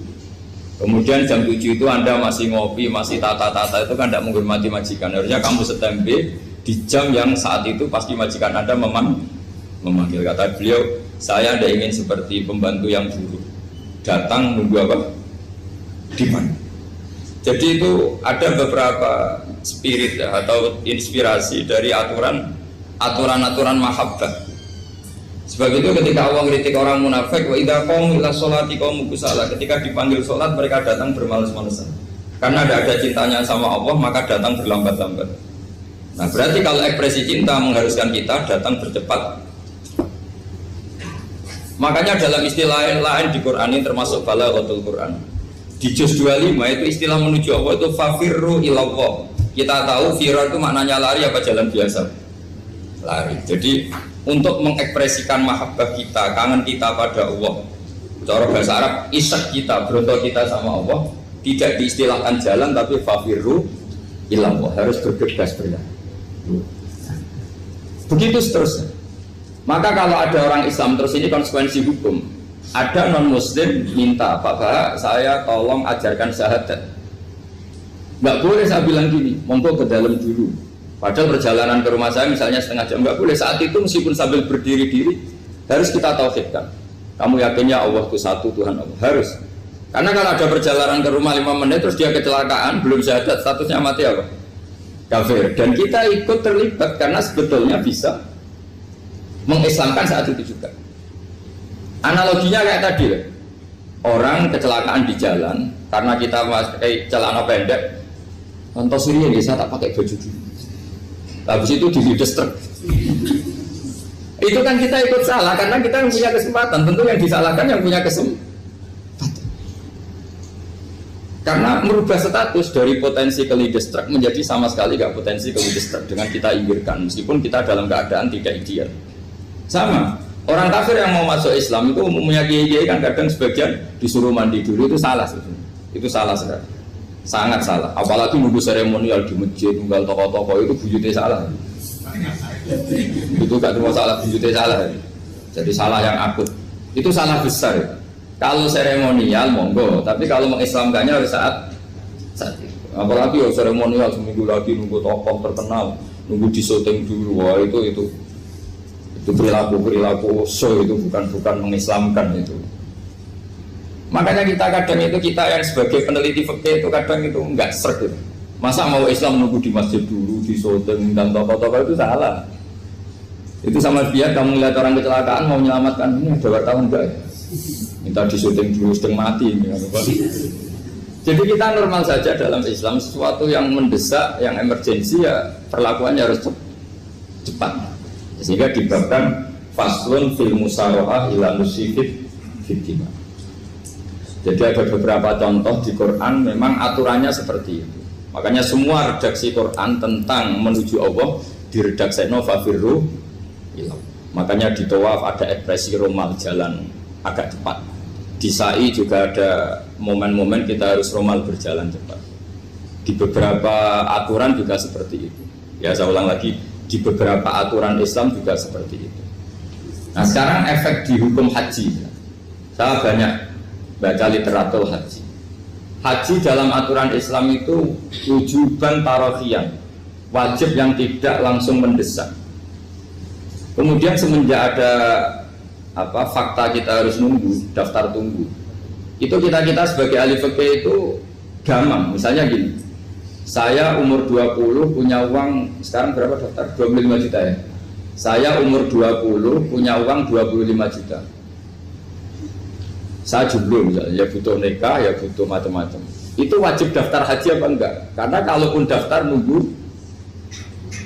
Kemudian jam 7 itu Anda masih ngopi, masih tata-tata, itu kan tidak menghormati majikan. Harusnya kamu setempe di jam yang saat itu pasti majikan Anda memanggil. Kata beliau, saya tidak ingin seperti pembantu yang buruk, datang nunggu apa? Di mana? Jadi itu ada beberapa spirit ya, atau inspirasi dari aturan-aturan mahabbah. Sebab itu ketika Allah kritik orang munafik, wa idza qamu ila sholati qamu kusala, ketika dipanggil sholat mereka datang bermalas-malasan. Karena tidak ada cintanya sama Allah, maka datang berlambat-lambat. Nah, berarti kalau ekspresi cinta mengharuskan kita datang bercepat. Makanya dalam istilah lain di Quran ini termasuk balaghatul Quran. Di juz 25 itu istilah menuju Allah itu fafirru ilallah. Kita tahu firar itu maknanya lari apa jalan biasa? Lari. Jadi untuk mengekspresikan mahabbah kita, kangen kita pada Allah, cara bahasa Arab, isak kita, berontok kita sama Allah, tidak diistilahkan jalan tapi fafirru ilallah, harus bergegas berlari. Begitu seterusnya. Maka kalau ada orang Islam, terus ini konsekuensi hukum, ada non muslim minta, Pak, saya tolong ajarkan syahadat. Nggak boleh saya bilang gini, monggo ke dalam dulu. Padahal perjalanan ke rumah saya misalnya setengah jam, nggak boleh. Saat itu meskipun sambil berdiri-diri harus kita tauhidkan. Kamu yakinnya Allah itu satu, Tuhan Allah, harus. Karena kalau ada perjalanan ke rumah 5 menit terus dia kecelakaan, belum syahadat, statusnya mati apa? Kafir. Dan kita ikut terlibat karena sebetulnya bisa mengislamkan saat itu juga. Analoginya kayak tadi lah. Orang kecelakaan di jalan karena kita pakai celana pendek, contoh Suriah bisa tak pakai baju dulu. Habis itu diludes truk. Itu kan kita ikut salah karena kita yang punya kesempatan. Tentu yang disalahkan yang punya kesempatan. Karena merubah status dari potensi kelides truk menjadi sama sekali gak potensi kelides truk dengan kita inggirkan, meskipun kita dalam keadaan tidak ideal. Sama. Orang kafir yang mau masuk Islam itu umumnya kiai-kiai kan kadang sebagian disuruh mandi dulu, itu salah sebetulnya. Itu salah sekali. Sangat salah, apalagi nunggu seremonial di masjid, tunggal tokoh-tokoh itu bujutnya salah. Itu gak cuma salah, bujutnya salah. Jadi salah yang akut. Itu salah besar. Kalau seremonial monggo, tapi kalau mengislamkannya harus saat itu. Apalagi seremonial seminggu lagi nunggu tokoh terkenal, nunggu di syuting dulu, wah itu perilaku so, itu bukan mengislamkan itu. Makanya kita yang sebagai peneliti fikih itu kadang itu enggak sreg gitu. Masa mau Islam nunggu di masjid dulu, di syuting dan tokoh-tokoh, itu salah. Itu sama biar kamu lihat orang kecelakaan mau menyelamatkan, ini ada wartawan enggak ya? Minta di syuting dulu sedang mati ini. Jadi kita normal saja dalam Islam, sesuatu yang mendesak, yang emergensi ya perlakuannya harus cepat. Sehingga dibabkan faslun fil musarohah ila musifid fitima. Jadi ada beberapa contoh di Quran memang aturannya seperti itu. Makanya semua redaksi Quran tentang menuju Allah diredakseno fafirru ilah. Makanya di tawaf ada ekspresi romal, jalan agak cepat. Di sa'i juga ada momen-momen kita harus romal, berjalan cepat. Di beberapa aturan juga seperti itu. Ya saya ulang lagi, di beberapa aturan Islam juga seperti itu. Nah sekarang efek di hukum haji. Saya banyak baca literatur haji. Haji dalam aturan Islam itu wujuban tarafiyan, wajib yang tidak langsung mendesak. Kemudian semenjak ada fakta kita harus nunggu, daftar tunggu, itu kita sebagai ahli fikih itu gampang. Misalnya gini, saya umur 20 punya uang, sekarang berapa daftar? 25 juta ya. Saya umur 20 punya uang 25 juta. Saya jomblo misalnya, ya butuh nikah, ya butuh macam-macam. Itu wajib daftar haji apa enggak? Karena kalaupun daftar nunggu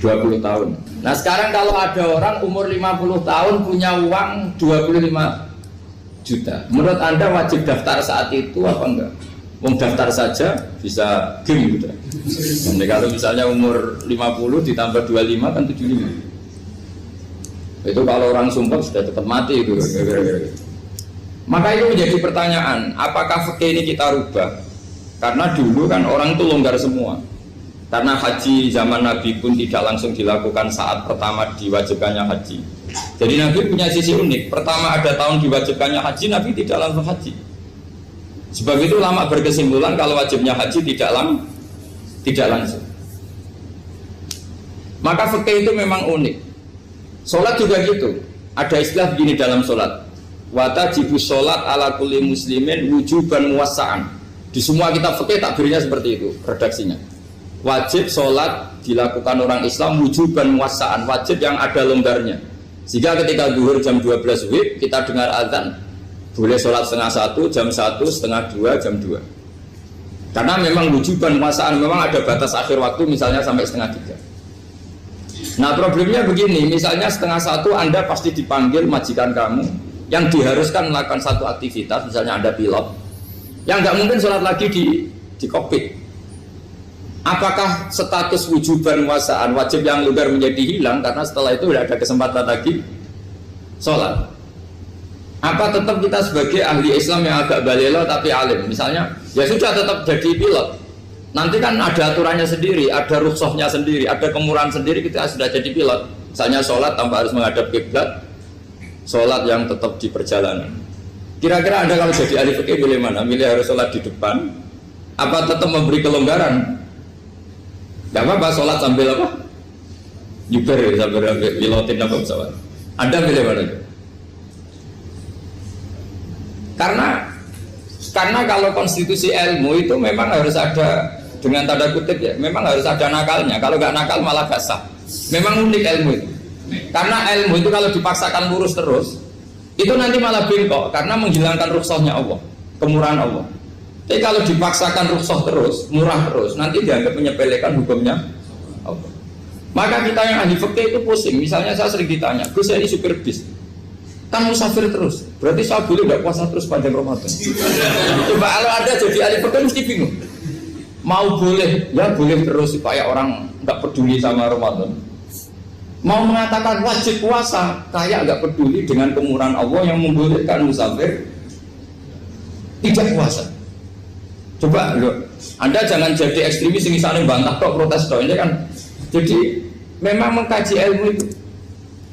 20 tahun. Nah sekarang kalau ada orang umur 50 tahun punya uang 25 juta, menurut Anda wajib daftar saat itu apa enggak? Mau daftar saja bisa game gitu. Jadi kalau misalnya umur 50 ditambah 25 kan 75. Itu kalau orang sumpah sudah cepat mati itu. Maka itu menjadi pertanyaan, apakah fikih ini kita rubah? Karena dulu kan orang itu longgar semua. Karena haji zaman Nabi pun tidak langsung dilakukan saat pertama diwajibkannya haji. Jadi Nabi punya sisi unik. Pertama ada tahun diwajibkannya haji, Nabi tidak langsung haji. Sebab itu ulama berkesimpulan kalau wajibnya haji tidak langsung. Maka fikih itu memang unik. Sholat juga gitu. Ada istilah begini dalam sholat. Watajibu sholat ala kulli muslimin wujuban muwassa'an. Di semua kitab fikih takbirnya seperti itu redaksinya. Wajib sholat dilakukan orang Islam wujuban muwassa'an, wajib yang ada longgarnya. Sehingga ketika zuhur jam 12 WIB kita dengar azan, boleh sholat setengah 1, jam 1, setengah 2, jam 2. Karena memang wujuban muwassa'an, memang ada batas akhir waktu misalnya sampai setengah 3. Nah problemnya begini, misalnya setengah 1 Anda pasti dipanggil majikan kamu yang diharuskan melakukan satu aktivitas, misalnya Anda pilot, yang nggak mungkin sholat lagi di kokpit. Apakah status wujuban muwassa'an, wajib yang longgar menjadi hilang karena setelah itu tidak ada kesempatan lagi sholat? Apa tetap kita sebagai ahli Islam yang agak balelo tapi alim, misalnya ya sudah tetap jadi pilot, nanti kan ada aturannya sendiri, ada rukhsahnya sendiri, ada kemurahan sendiri, kita sudah jadi pilot. Misalnya sholat tanpa harus menghadap kiblat, sholat yang tetap di perjalanan. Kira-kira Anda kalau jadi ahli fikih milih mana? Milih harus sholat di depan, apa tetap memberi kelonggaran? Gak apa-apa sholat sambil apa? Nyuper sambil pilotin apa pesawat. Anda milih mana? Karena kalau konstitusi ilmu itu memang harus ada, dengan tanda kutip ya, memang harus ada nakalnya. Kalau nggak nakal malah gak sah. Memang unik ilmu itu. Karena ilmu itu kalau dipaksakan lurus terus, itu nanti malah bengkok karena menghilangkan rukhsahnya Allah, kemurahan Allah. Tapi kalau dipaksakan rukhsah terus, murah terus, nanti dianggap menyepelekan hukumnya Allah. Maka kita yang ahli fikih itu pusing. Misalnya saya sering ditanya, Gus saya ini supir bis, kan musafir terus, berarti saya boleh tidak puasa terus panjang Ramadan? Coba kalau ada jadi ahli fikih mesti bingung. Mau boleh, ya boleh terus supaya orang nggak peduli sama Ramadan. Mau mengatakan wajib puasa, kayak nggak peduli dengan kemurahan Allah yang membolehkan musafir tidak puasa. Coba loh, Anda jangan jadi ekstremis yang saling bantah kok protes kok, ini kan. Jadi memang mengkaji ilmu itu.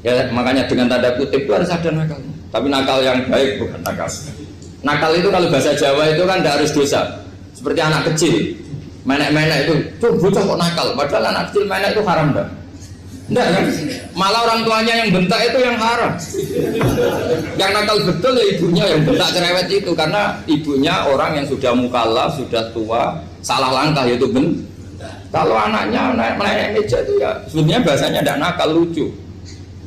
Ya makanya dengan tanda kutip itu harus ada nakal. Tapi nakal yang baik bukan nakal. Nakal itu kalau bahasa Jawa itu kan tidak harus dosa. Seperti anak kecil, menek-menek itu, tuh bocah kok nakal. Padahal anak kecil menek itu haram dah. Enggak kan? Malah orang tuanya yang bentak itu yang haram. Yang nakal betul ya ibunya yang bentak cerewet itu, karena ibunya orang yang sudah mukallaf, sudah tua, salah langkah yaitu bentak. Kalau anaknya naik meja itu ya sebenarnya bahasanya tidak nakal, lucu.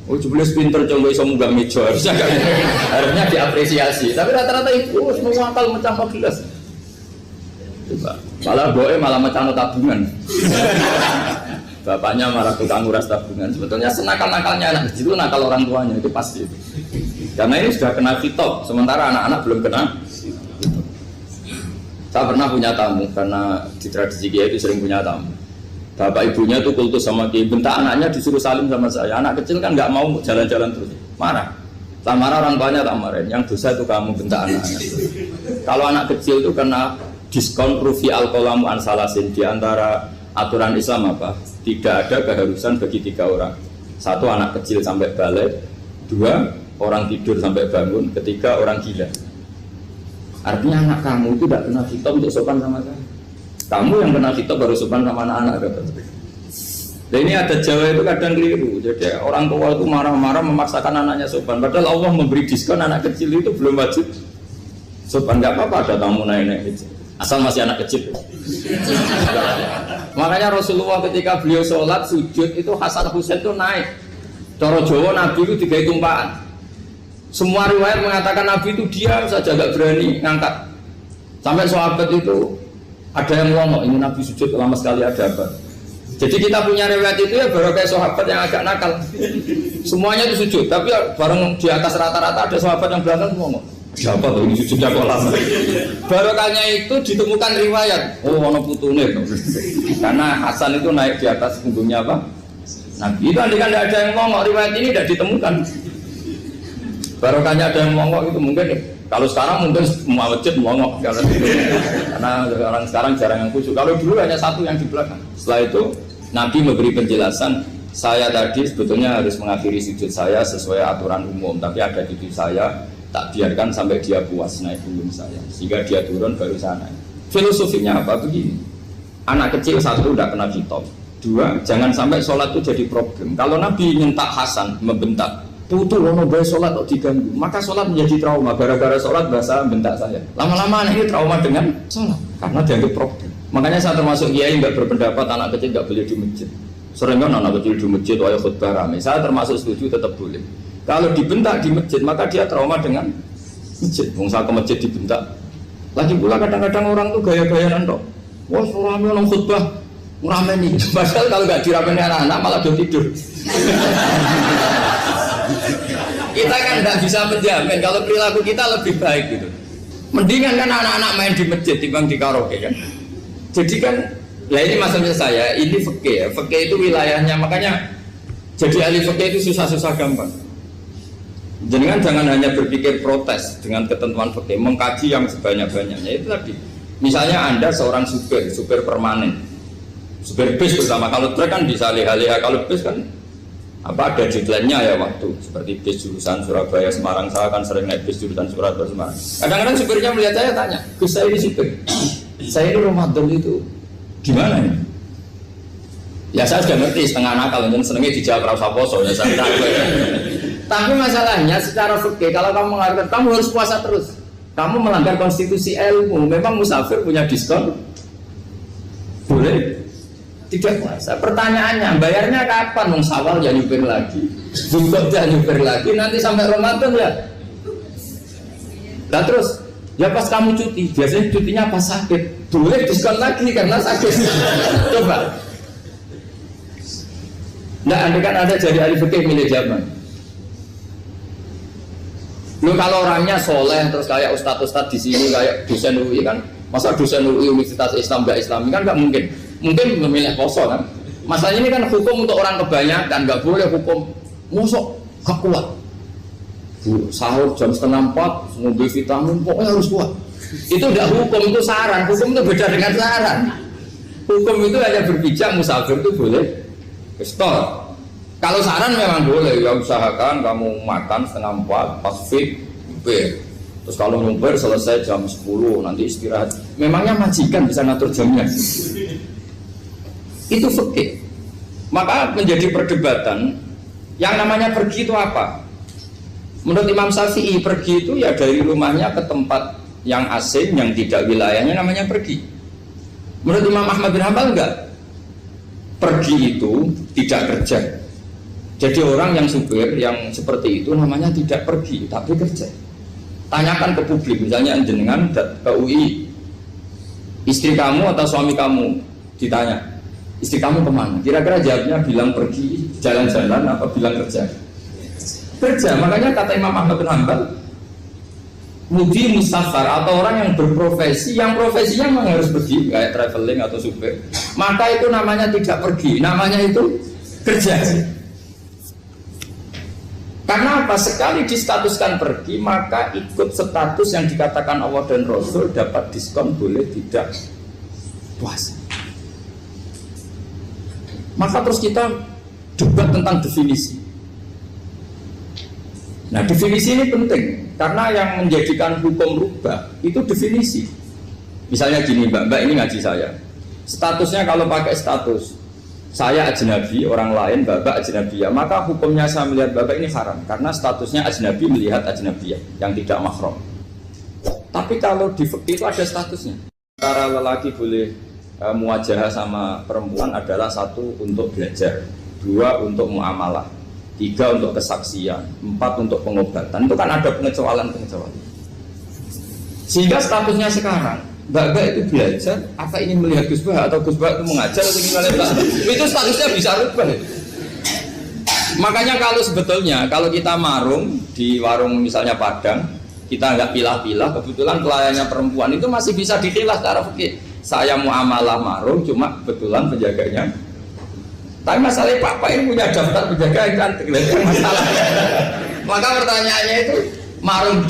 Oh jelas pinter coba iso munggah meja, harusnya diapresiasi. Tapi rata-rata ibu semua akal mecah gelas. Coba, malah boe malah mecah tabungan. Bapaknya malah tukang nguras tabungan. Sebetulnya senakal-nakalnya anak kecil itu nakal orang tuanya, itu pasti itu. Karena ini sudah kena fitop, sementara anak-anak belum kena. Saya pernah punya tamu karena di tradisi Kiai itu sering punya tamu. Bapak ibunya tuh kultus sama Kiai, bentak anaknya disuruh salim sama saya. Anak kecil kan nggak mau jalan-jalan terus, marah. Tak marah orang tuanya tak marahin. Yang dosa itu kamu bentak anaknya. Kalau anak kecil itu kena diskon rufi al-qalamu an salasin. Di antara aturan Islam apa? Tidak ada keharusan bagi 3 orang. 1 anak kecil sampai balik, 2 orang tidur sampai bangun, 3 orang gila. Artinya anak kamu itu tidak kena khitab untuk sopan sama saya. Kamu yang kena khitab baru sopan sama anak-anak. Dan ini ada Jawa itu kadang keliru. Jadi orang tua itu marah-marah memaksakan anaknya sopan. Padahal Allah memberi diskon anak kecil itu belum wajib sopan. Gak apa-apa ada tamu naik-naik kecil. Asal masih anak kecil. Makanya Rasulullah ketika beliau sholat sujud itu Hasan Husain itu naik. Cara Jawa Nabi itu 3 tumpahan. Semua riwayat mengatakan Nabi itu diam saja gak berani ngangkat. Sampai sahabat itu ada yang ngomong ini Nabi sujud lama sekali ada apa? Jadi kita punya riwayat itu ya baru kayak sahabat yang agak nakal. Semuanya itu sujud, tapi bareng di atas rata-rata ada sahabat yang belakang ngomong. Siapa tuh ini sujudnya kok lama? Barokahnya itu ditemukan riwayat. Oh, ono putune. Karena Hasan itu naik di atas punggungnya apa? Nabi itu andai kan tidak ada yang ngomong riwayat ini tidak ditemukan. Barokahnya ada yang ngomong itu mungkin. Kalau sekarang mungkin semua masjid ngomong karena orang sekarang jarang yang khusyuk. Kalau dulu hanya 1 yang di belakang. Setelah itu Nabi memberi penjelasan, saya tadi sebetulnya harus mengakhiri sujud saya sesuai aturan umum, tapi ada cucu saya tak biarkan sampai dia puas naik punggung saya, sehingga dia turun baru saya naik. Filosofinya apa? Begini, anak kecil 1 tidak kena khitab, 2 jangan sampai sholat itu jadi problem. Kalau Nabi nyentak Hasan, membentak, putu lono bae sholat kok diganggu, maka sholat menjadi trauma. Gara-gara sholat bahasa bentak saya. Lama-lama anak ini trauma dengan sholat karena dianggap problem. Makanya saya termasuk kiai nggak berpendapat anak kecil nggak boleh di masjid. Sering kan anak kecil di masjid ayat khutbah ramai. Saya termasuk setuju tetap boleh. Kalau dibentak di masjid maka dia trauma dengan masjid. Bangsa ke masjid dibentak. Lagi pula kadang-kadang orang tuh gaya-gayaan dok. Wah ramai orang khutbah ramai nih. Padahal kalau nggak diramein anak-anak malah udah tidur. Kita kan nggak bisa menjamin kalau perilaku kita lebih baik gitu. Mendingan kan anak-anak main di masjid dibanding di karaoke kan. Jadi kan, ya ini maksudnya saya, ini fikih ya. Fikih itu wilayahnya, makanya jadi ahli fikih itu susah-susah gampang. Jangan hanya berpikir protes dengan ketentuan fikih, mengkaji yang sebanyak-banyaknya. Itu tadi, misalnya Anda seorang supir permanen, supir bis terutama. Kalau truk kan bisa leha-leha, kalau bis kan apa ada deadline-nya ya waktu. Seperti bis jurusan Surabaya Semarang, saya kan sering naik bis jurusan Surabaya Semarang. Kadang-kadang supirnya melihat saya tanya, Gus saya ini supir. Saya ini Ramadan itu gimana ya? Ya saya sudah ngerti setengah nakal, dan senengnya dijawab rasa poso ya saya tahu. Tapi masalahnya secara fikih kalau kamu mengatakan kamu harus puasa terus, kamu melanggar konstitusi ilmu. Memang musafir punya diskon? Boleh? Tidak puasa. Pertanyaannya, bayarnya kapan? Mau Syawal ya nyupir lagi, Zulhijjah ya nyupir lagi, nanti sampai Ramadan ya. Nah terus ya pas kamu cuti, biasanya cutinya pas sakit, boleh diskon lagi karena sakit. Coba. Nah, andai kan ada jadi ahli fikih milih zaman. Lu kalau orangnya soleh terus kayak ustadz di sini kayak dosen UI kan, masa dosen UI Universitas Islam nggak Islami kan nggak mungkin. Mungkin memilih poso kan. Masalahnya ini kan hukum untuk orang kebanyakan, nggak boleh hukum musuh gak kuat. Sahur jam 3:30, ngombe vitamin, pokoknya harus kuat. Itu tidak hukum, itu saran. Hukum itu beda dengan saran. Hukum itu hanya berpijak musafir itu boleh stop. Kalau saran memang boleh, ya usahakan kamu makan 3:30 pas fit, nyupir. Terus kalau nyupir selesai jam 10, nanti istirahat. Memangnya majikan bisa ngatur jamnya? Itu fikih. Maka menjadi perdebatan. Yang namanya pergi itu apa? Menurut Imam Syafi'i, pergi itu ya dari rumahnya ke tempat yang asing, yang tidak wilayahnya namanya pergi. Menurut Imam Ahmad bin Hanbal enggak. Pergi itu tidak kerja. Jadi orang yang supir, yang seperti itu namanya tidak pergi, tapi kerja. Tanyakan ke publik, misalnya jenengan ke UI, istri kamu atau suami kamu ditanya, istri kamu kemana? Kira-kira jawabnya bilang pergi jalan-jalan apa bilang kerja? Kerja. Makanya kata Imam Ahmad bin Hanbal, mudi musafar atau orang yang berprofesi, yang profesinya memang harus pergi kayak traveling atau supir, maka itu namanya tidak pergi, namanya itu kerja. Karena apa? Sekali distatuskan pergi, maka ikut status yang dikatakan Allah dan Rasul, dapat diskon, boleh tidak puasa. Maka terus kita debat tentang definisi. Nah, definisi ini penting karena yang menjadikan hukum rubah itu definisi. Misalnya gini, mbak ini ngaji saya. Statusnya kalau pakai status saya ajnabi, orang lain bapak ajnabiyah, maka hukumnya saya melihat bapak ini haram karena statusnya ajnabi melihat ajnabiyah yang tidak mahram. Tapi kalau di fikih itu ada statusnya. Antara lelaki boleh muwajahah sama perempuan adalah satu untuk belajar, dua untuk muamalah, tiga untuk kesaksian, empat untuk pengobatan. Itu kan ada pengecualian. Sehingga statusnya sekarang Mbak itu belajar, apa ingin melihat Gus Bah atau Gus Bah itu mengajar atau gimana itu statusnya bisa rubah. Makanya kalau sebetulnya kalau kita marung di warung misalnya Padang, kita nggak pilah-pilah, kebetulan pelayannya perempuan itu masih bisa dipilah secara fikih. Saya muamalah marung, cuma kebetulan penjaganya. Tapi masalahnya Pak ini punya daftar penjaga yang cantik, masalah. Maka pertanyaannya itu marung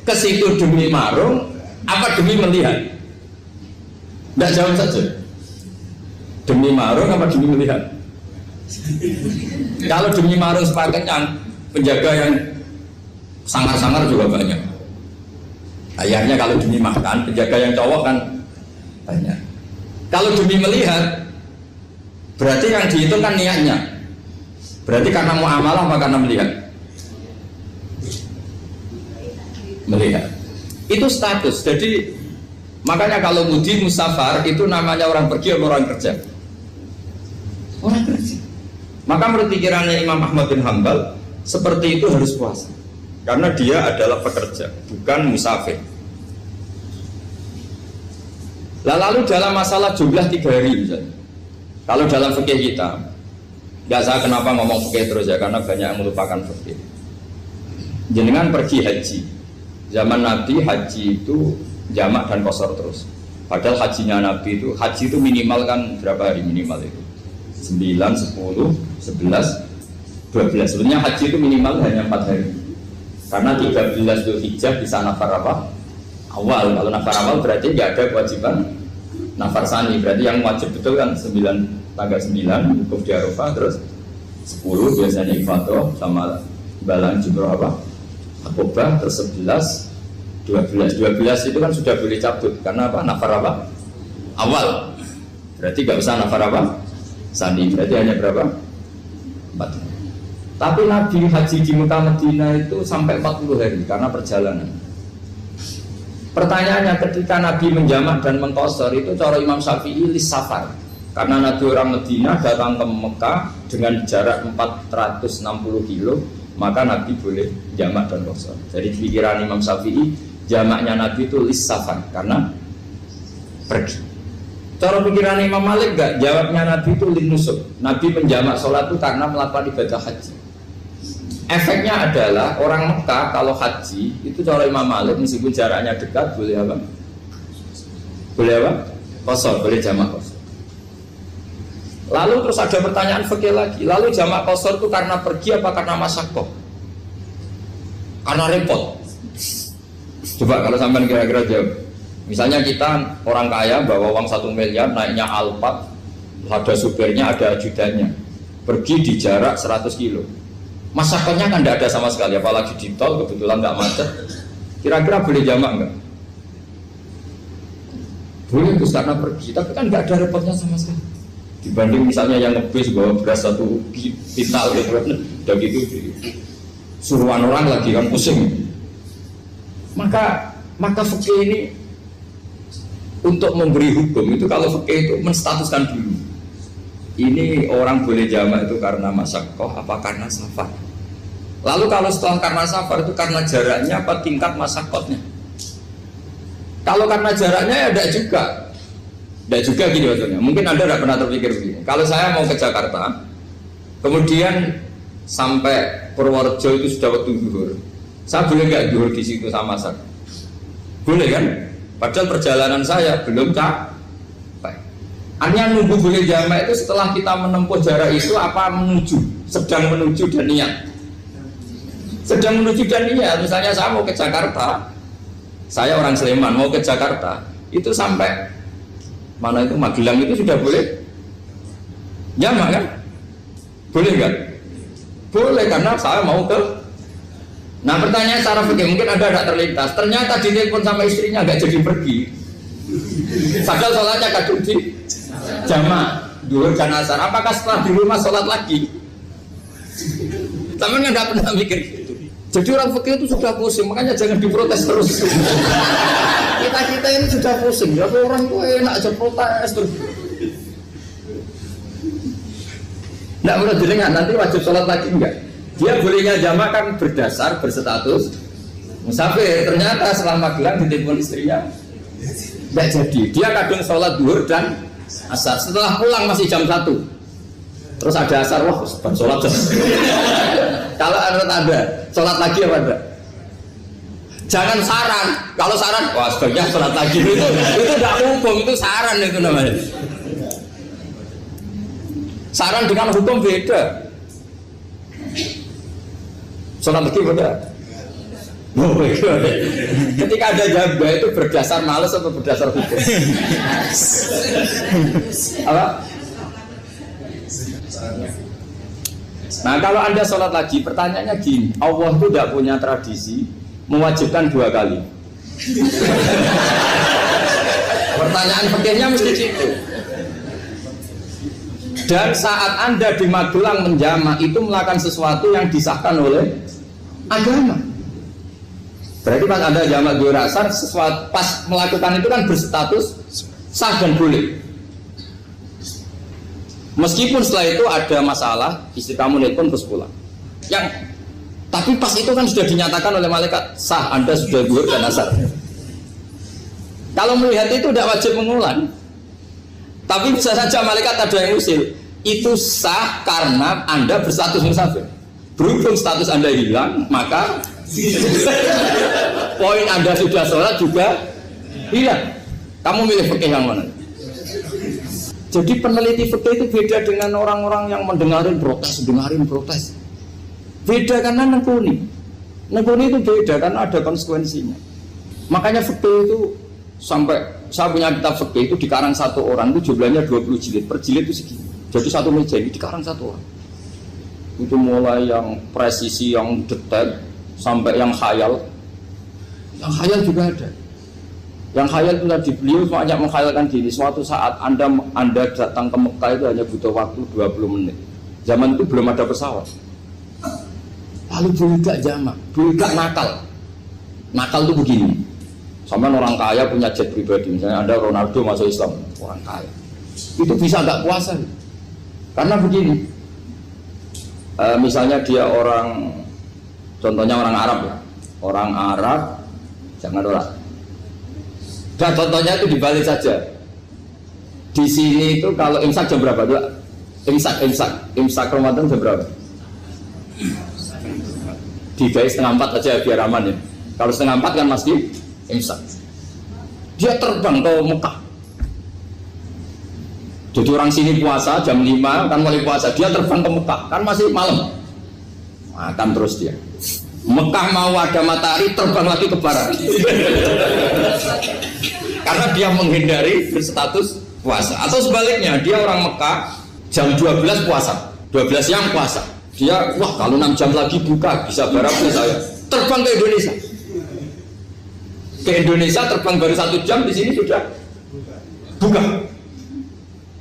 ke situ demi marung, apa demi melihat? Tidak jawab saja. Demi marung apa demi melihat? Kalau demi marung sepakatnya penjaga yang sangar-sangar juga banyak. Ayahnya kalau demi makan, penjaga yang cowok kan banyak. Kalau demi melihat, berarti yang dihitung kan niatnya. Berarti karena muamalah apa karena melihat? Melihat. Itu status. Jadi makanya kalau mudi musafar itu namanya orang pergi atau orang kerja? Orang kerja. Maka menurut pikirannya Imam Ahmad bin Hanbal seperti itu harus puasa karena dia adalah pekerja, bukan musafir. Lalu dalam masalah jumlah 3 hari misalnya, kalau dalam fikih kita, nggak saya kenapa ngomong fikih terus ya, karena banyak yang melupakan fikih. Jenengan pergi haji, zaman Nabi haji itu jamak dan qashar terus. Padahal hajinya Nabi itu, haji itu minimal kan berapa hari minimal itu? 9, 10, 11, 12. Sebenarnya haji itu minimal hanya 4 hari. Karena 13 Dzulhijjah bisa nafar apa? Awal. Kalau nafar awal berarti nggak ada kewajiban nafar sani. Berarti yang wajib betul kan 9, tanggal 9 wukuf di Arafah, terus 10 biasanya ifadah sama balang jumroh apa? Akobah, terus 11, 12 itu kan sudah boleh cabut karena apa? Nafar apa? Awal. Berarti nggak usah nafar apa? Sani. Berarti hanya berapa? 4. Tapi Nabi haji di Mekah Madinah itu sampai 40 hari karena perjalanan. Pertanyaannya, ketika Nabi menjamak dan mengqashar itu cara Imam Syafi'i lis safar. Karena Nabi orang Madinah datang ke Mekah dengan jarak 460 kilo, maka Nabi boleh jamak dan qashar. Jadi pikiran Imam Syafi'i, jamaknya Nabi itu lis safar karena pergi. Cara pikiran Imam Malik enggak, jawabnya Nabi itu lin nusuk. Nabi menjamak sholat itu karena melakukan ibadah haji. Efeknya adalah orang Mekah kalau haji itu cara Imam Malik meskipun jaraknya dekat boleh apa? Boleh apa? Qashar, boleh jamak qashar. Lalu terus ada pertanyaan fikih lagi. Lalu jamak qashar itu karena pergi apa karena masyaqqah? Karena repot. Coba kalau sampean kira-kira jawab. Misalnya kita orang kaya bawa uang 1 miliar naiknya Alphard, ada supirnya, ada ajudannya, pergi di jarak 100 kilo. Masyarakatnya kan tidak ada sama sekali, apalagi di tol kebetulan nggak macet. Kira-kira boleh jamak nggak? Boleh itu karena pergi, tapi kan nggak ada repotnya sama sekali. Dibanding misalnya yang ngebis bawa beras 1 pintal gitu, udah gitu suruhan orang lagi kan pusing. Maka fikih ini untuk memberi hukum itu kalau fikih itu menstatuskan dulu. Ini orang boleh jamak itu karena masyaqqah apa karena safar. Lalu kalau setelah karena safar itu karena jaraknya apa tingkat masyaqqahnya. Kalau karena jaraknya ya tidak juga. Tidak juga gini maksudnya. Mungkin Anda tidak pernah terpikir begini. Kalau saya mau ke Jakarta, kemudian sampai Purworejo itu sudah waktu zuhur. Saya boleh nggak zuhur di situ sama masak? Boleh kan? Padahal perjalanan saya belum capai. Hanya nunggu boleh jamak itu setelah kita menempuh jarak itu apa menuju, sedang menuju dan niat. Sedang menuju dan niat. Misalnya saya mau ke Jakarta, saya orang Sleman mau ke Jakarta, itu sampai mana itu Magelang itu sudah boleh jamak kan? Boleh nggak? Boleh karena saya mau ke. Nah pertanyaan secara fikih mungkin ada tidak terlintas. Ternyata ditelepon sama istrinya nggak jadi pergi. Padahal sholatnya kadung di jamak duhur dan asar. Apakah setelah di rumah sholat lagi? Tapi nggak pernah mikir gitu. Jadi orang fikih itu sudah pusing, makanya jangan diprotes terus. Kita ini sudah pusing. Ya orang itu enak aja protes terus. Nggak perlu didengar, nanti wajib sholat lagi enggak? Dia bolehnya jamak kan berdasar berstatus musafir. Ternyata selama Magelang ditelepon istrinya nggak jadi. Dia kadung sholat duhur dan asar. Setelah pulang masih jam 1. Terus ada asar, wah sholat. Kalau menurut Anda sholat lagi apa enggak? Jangan saran. Kalau saran, wah sebaiknya sholat lagi itu tidak hukum, itu saran itu namanya. Saran dengan hukum beda. Sholat lagi beda. Ketika ada jabah itu berdasar malas atau berdasar hukum? Apa? Nah kalau Anda sholat lagi, pertanyaannya gini, Allah itu tidak punya tradisi mewajibkan 2 kali. Pertanyaan fikihnya mesti gitu. Dan saat Anda di Magelang menjamak itu melakukan sesuatu yang disahkan oleh agama. Berarti pas Anda jamak duhur asar, sesuatu pas melakukan itu kan berstatus sah dan boleh. Meskipun setelah itu ada masalah, istri kamu nelpon terus pulang. Tapi pas itu kan sudah dinyatakan oleh malaikat sah, Anda sudah duhur dan asar. Kalau melihat itu tidak wajib mengulang. Tapi bisa saja malaikat ada yang usil. Itu sah karena Anda berstatus musafir. Berhubung status Anda hilang, maka poin Anda sudah sholat juga hilang. Kamu milih fikih yang mana? Jadi peneliti fikih itu beda dengan orang-orang yang dengarin protes. Beda karena nengkuni itu beda karena ada konsekuensinya. Makanya fikih itu sampai saya punya kitab fikih itu dikarang satu orang itu jumlahnya 20 jilid, per jilid itu segini. Jadi satu meja ini dikarang satu orang. Itu mulai yang presisi, yang detail sampai yang khayal. Yang khayal juga ada. Yang khayal itu tadi beliau banyak mengkhayalkan diri. Suatu saat Anda datang ke Mekah itu hanya butuh waktu 20 menit. Zaman itu belum ada pesawat. Lalu boleh gak jamak, boleh gak nakal. Nakal itu begini. Sama orang kaya punya jet pribadi, misalnya Anda Ronaldo masuk Islam, orang kaya. Itu bisa gak puasa. Karena begini. Misalnya dia orang, contohnya orang Arab ya. Orang Arab, jangan orang. Dan contohnya itu dibalik saja. Di sini itu kalau imsak jam berapa? Imsak Ramadan jam berapa? 3:30 aja biar aman ya. Kalau 3:30 kan masih imsak. Dia terbang ke Mekah. Jadi orang sini puasa jam 5 kan mulai puasa. Dia terbang ke Mekah kan masih malam. Makan terus dia. Mekah mau ada matahari terbang lagi ke barat. Karena dia menghindari berstatus puasa. Atau sebaliknya dia orang Mekah jam 12 puasa, 12 siang puasa. Dia wah kalau 6 jam lagi buka bisa barangnya saya. Terbang ke Indonesia. Ke Indonesia terbang baru 1 jam di sini sudah buka.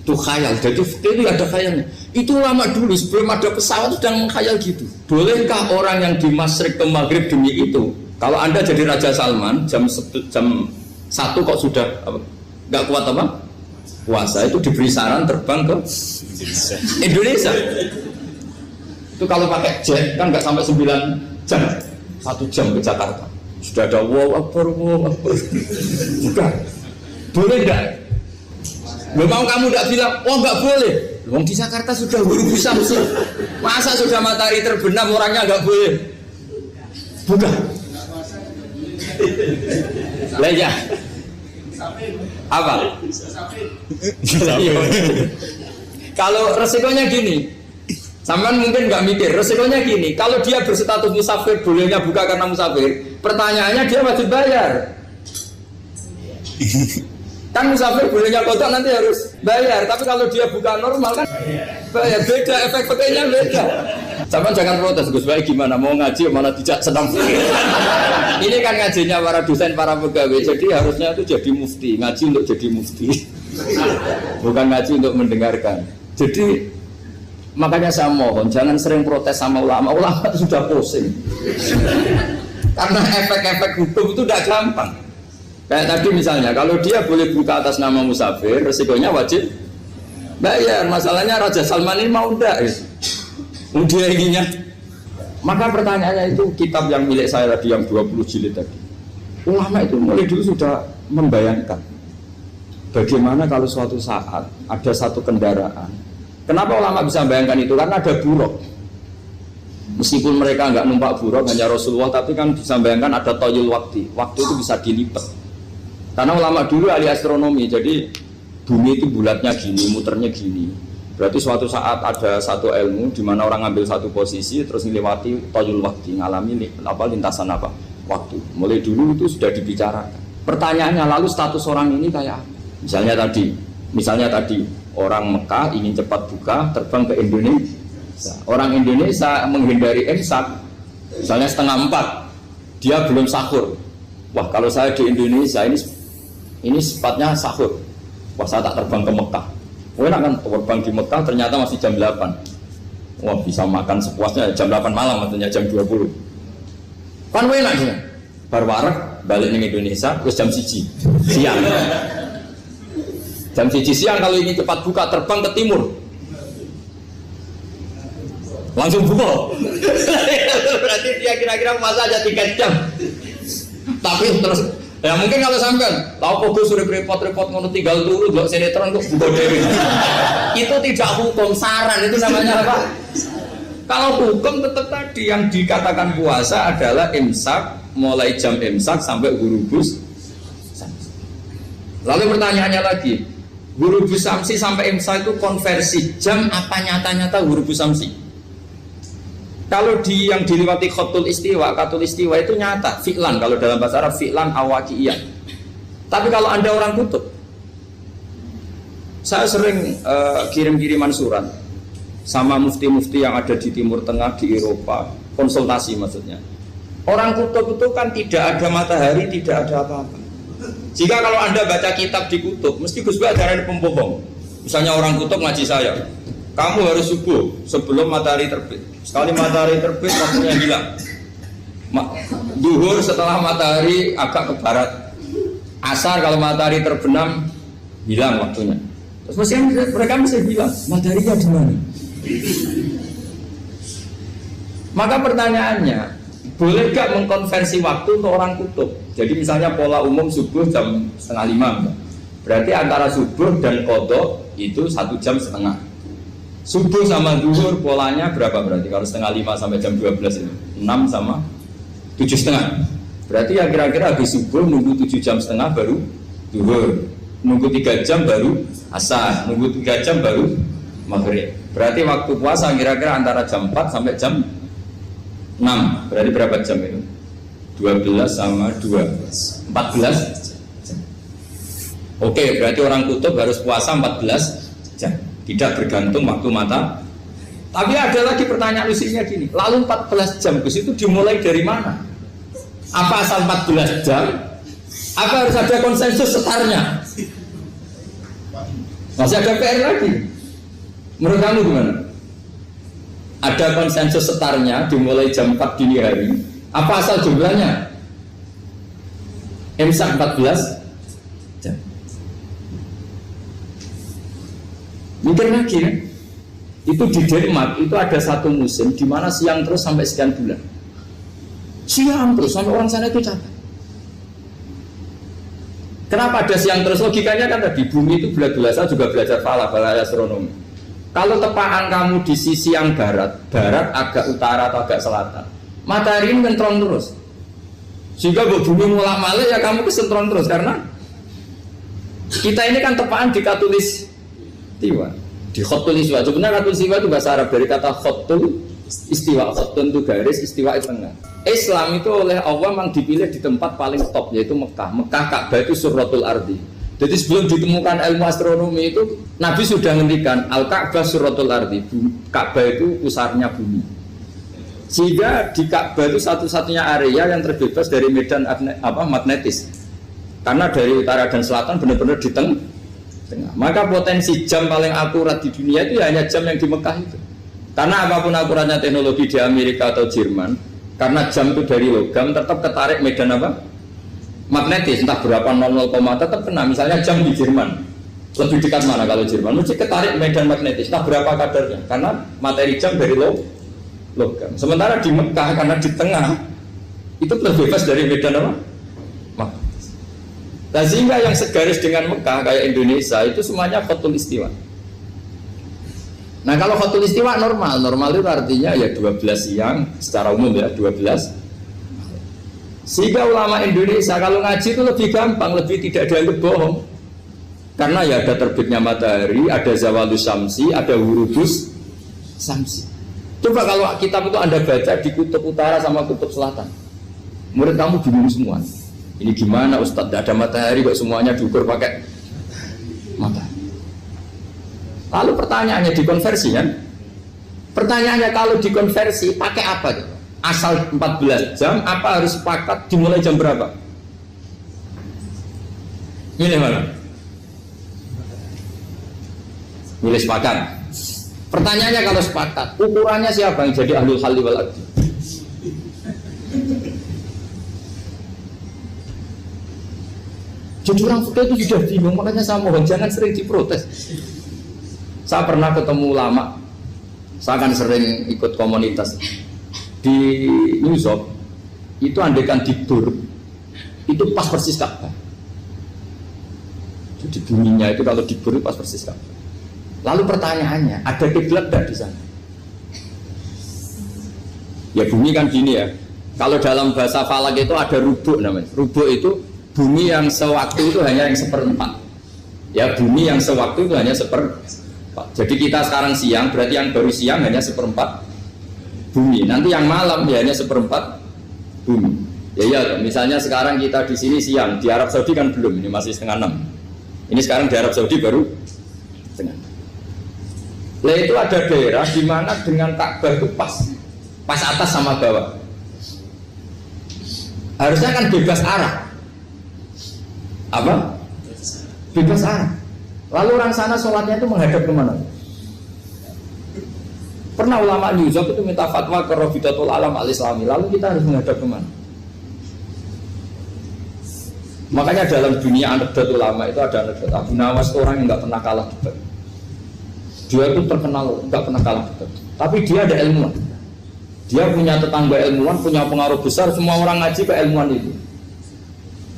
Itu khayal. Jadi itu ada khayalnya. Itu lama dulu sebelum ada pesawat sudah mengkhayal gitu. Bolehkah orang yang di Masyrik ke Maghrib demi itu? Kalau Anda jadi Raja Salman jam 1 kok sudah nggak kuat apa? Puasa itu diberi saran terbang ke Indonesia. Itu kalau pakai jet kan nggak sampai 9 jam, 1 jam ke Jakarta. Sudah ada wow akbar. Bukan. Boleh nggak? Mau kamu nggak bilang, oh nggak boleh. Wong di Jakarta sudah huru bisa sih. Masa sudah matahari terbenam orangnya nggak boleh? Bukan. Lah ya. Apa? Kalau resikonya gini, sampean mungkin nggak mikir, resikonya gini, kalau dia berstatus musafir, bolehnya buka karena musafir, pertanyaannya dia wajib bayar. Kan musafir bolehnya kodok nanti harus bayar, tapi kalau dia buka normal kan bayar, beda, efek pakainya beda. Sampean jangan protes, Gus Baik gimana, mau ngaji mana tidak senang. Ini kan ngajinya para dosen, para pegawai, jadi harusnya itu jadi mufti, ngaji untuk jadi mufti, bukan ngaji untuk mendengarkan. Jadi makanya saya mohon jangan sering protes sama ulama itu sudah pusing. Karena efek-efek hukum itu tidak gampang. Kayak tadi misalnya, kalau dia boleh buka atas nama musafir, resikonya wajib bayar. Masalahnya Raja Salman ini mau enggak? Dia inginnya. Maka pertanyaannya itu kitab yang milik saya tadi, yang 20 jilid tadi. Ulama itu mulai dulu sudah membayangkan bagaimana kalau suatu saat ada satu kendaraan. Kenapa ulama bisa membayangkan itu? Karena ada buruk. Meskipun mereka nggak numpak buruk, hanya Rasulullah, tapi kan bisa membayangkan ada toyul waktu. Waktu itu bisa dilipat. Karena ulama dulu ahli astronomi, jadi bumi itu bulatnya gini, muternya gini. Berarti suatu saat ada satu ilmu di mana orang ngambil satu posisi terus melewati toyul waktu, ngalami lintasan waktu. Mulai dulu itu sudah dibicarakan. Pertanyaannya lalu status orang ini kayak apa? Misalnya tadi orang Mekah ingin cepat buka terbang ke Indonesia. Orang Indonesia menghindari imsak, misalnya 3:30, dia belum sahur. Wah, kalau saya di Indonesia ini sifatnya sahur. Wah, saya tak terbang ke Mekah. Enak kan terbang di Mekah ternyata masih jam 8. Wah, bisa makan sepuasnya jam 8 malam, maksudnya jam 20. Kan enak sih. Bar wareg balik ke Indonesia terus jam 1 siang. Jam 1 siang kalau ingin cepat buka terbang ke timur. Langsung buka. Berarti dia kira-kira masa aja 3 jam. Tapi terus ya mungkin kalau sampean tahu kok sudah repot-repot ngono tinggal turu ndelok sinetron kok buka dhewe. Itu tidak hukum, saran itu namanya apa? Kalau hukum tetap tadi yang dikatakan puasa adalah imsak, mulai jam imsak sampai ghurubus. Lalu pertanyaannya lagi, ghurubus samsi sampai imsak itu konversi jam apa nyata-nyata ghurubus samsi? Kalau yang dilewati khatul istiwa itu nyata, fi'lan, kalau dalam bahasa Arab fi'lan awaqiyah. Tapi kalau Anda orang kutub, saya sering kirim-kiriman surat sama mufti-mufti yang ada di Timur Tengah, di Eropa, konsultasi maksudnya. Orang kutub itu kan tidak ada matahari, tidak ada apa-apa. Jika kalau Anda baca kitab di kutub, mesti Gus Bak ajaran pembohong. Misalnya orang kutub ngaji saya, kamu harus subuh sebelum matahari terbit. Sekali matahari terbit, waktunya hilang. Duhur setelah matahari agak ke barat. Asar kalau matahari terbenam, hilang waktunya. Terus mereka mesti bilang, mataharinya di mana? Maka pertanyaannya, boleh gak mengkonversi waktu untuk orang kutub? Jadi misalnya pola umum subuh jam 4:30. Berarti antara subuh dan qadha itu 1,5 jam. Subuh sama zuhur polanya berapa berarti? Kalau 4:30 sampai jam 12 itu 6 sama 7,5. Berarti ya kira-kira habis subuh nunggu 7,5 jam baru zuhur, nunggu 3 jam baru asar, nunggu 3 jam baru maghrib. Berarti waktu puasa kira-kira antara jam 4 sampai jam 6. Berarti berapa jam itu? 12 sama 2 14 jam. Oke, berarti orang kutub harus puasa 14 jam. Tidak bergantung waktu mata. Tapi ada lagi pertanyaan lucunya gini, lalu 14 jam Gus itu dimulai dari mana? Apa asal 14 jam? Apa harus ada konsensus setarnya? Masih ada PR lagi. Menurut kamu gimana? Ada konsensus setarnya dimulai jam 4 dini hari. Apa asal jumlahnya? Imsak 14 jam. Mikir lagi ya. Itu di Denmark itu ada satu musim di mana siang terus sampai sekian bulan. Siang terus sampai orang sana itu capek. Kenapa ada siang terus? Logikanya kan tadi bumi itu bulat-bulat. Saya juga belajar bala astronomi. Kalau tepaan kamu di sisi yang barat agak utara atau agak selatan, matahari ini ngentrong terus. Sehingga bumi mulak malik ya kamu kesentron terus karena kita ini kan tepaan di katulis istiwa, di khotul istiwa. Sebenarnya katulis istiwa itu bahasa Arab dari kata khotul istiwa, khotul itu garis, istiwa itu tengah. Islam itu oleh Allah memang dipilih di tempat paling top yaitu Mekah. Mekah Ka'bah itu suratul ardi. Jadi sebelum ditemukan ilmu astronomi itu Nabi sudah ngendikan Al-Ka'bah suratul ardi. Ka'bah itu pusarnya bumi. Sehingga di Ka'bah itu satu-satunya area yang terbebas dari medan magnetis. Karena dari utara dan selatan benar-benar di tengah. Maka potensi jam paling akurat di dunia itu hanya jam yang di Mekah itu. Karena apapun akuratnya teknologi di Amerika atau Jerman, karena jam itu dari logam tetap ketarik medan magnetis, entah berapa 00, tetap kena. Misalnya jam di Jerman lebih dekat mana kalau Jerman? Mesti ketarik medan magnetis, entah berapa kadarnya. Karena materi jam dari logam. Sementara di Mekah karena di tengah itu terbebas dari medan magnetis. Nah, sehingga yang segaris dengan Mekah kayak Indonesia itu semuanya khotul istiwa. Nah kalau khotul istiwa normal itu artinya ya 12 siang secara umum ya 12. Sehingga ulama Indonesia kalau ngaji itu lebih gampang, lebih tidak dianggap bohong. Karena ya ada terbitnya matahari, ada zawalus syamsi, ada wurudus syamsi. Coba kalau kitab itu Anda baca di kutub utara sama kutub selatan, murid kamu bingung semua. Ini gimana Ustadz, tidak ada matahari kok semuanya diukur pakai matahari. Lalu pertanyaannya dikonversi kan? Pertanyaannya kalau dikonversi pakai apa? Asal 14 jam, apa harus sepakat dimulai jam berapa? Milih mana? Milih sepakat. Pertanyaannya kalau sepakat, ukurannya siapa yang jadi ahlul halli wal aqdi? Jadi orang fikih itu sudah bingung, makanya saya mohon jangan sering diprotes. Saya pernah ketemu ulama, saya kan sering ikut komunitas di New York, itu andaikan tidur, itu pas persis Ka'bah. Jadi buminya itu kalau tidur pas persis Ka'bah. Lalu pertanyaannya, ada kiblat tidak di sana? Ya bumi kan gini ya, kalau dalam bahasa falak itu ada rubuk namanya. Rubuk itu bumi yang sewaktu itu hanya yang seperempat. Ya bumi yang sewaktu itu hanya seperempat. Jadi kita sekarang siang, berarti yang baru siang hanya seperempat bumi. Nanti yang malam ya hanya seperempat bumi. Ya, misalnya sekarang kita di sini siang, di Arab Saudi kan belum, ini masih 5:30. Ini sekarang di Arab Saudi baru setengah. Lah itu ada daerah di mana dengan Ka'bah itu pas atas sama bawah. Harusnya kan bebas arah. Apa? Bebas arah. Lalu orang sana sholatnya itu menghadap kemana? Pernah ulama New York itu minta fatwa ke Rabitatul Alam Al-Islami. Lalu kita harus menghadap kemana? Makanya dalam dunia anekdot ulama itu ada anekdot Abu Nawas itu orang yang nggak pernah kalah debat. Dia itu terkenal nggak pernah kalah debat. Tapi dia ada ilmuwan. Dia punya tetangga ilmuwan, punya pengaruh besar. Semua orang ngaji ke ilmuwan itu.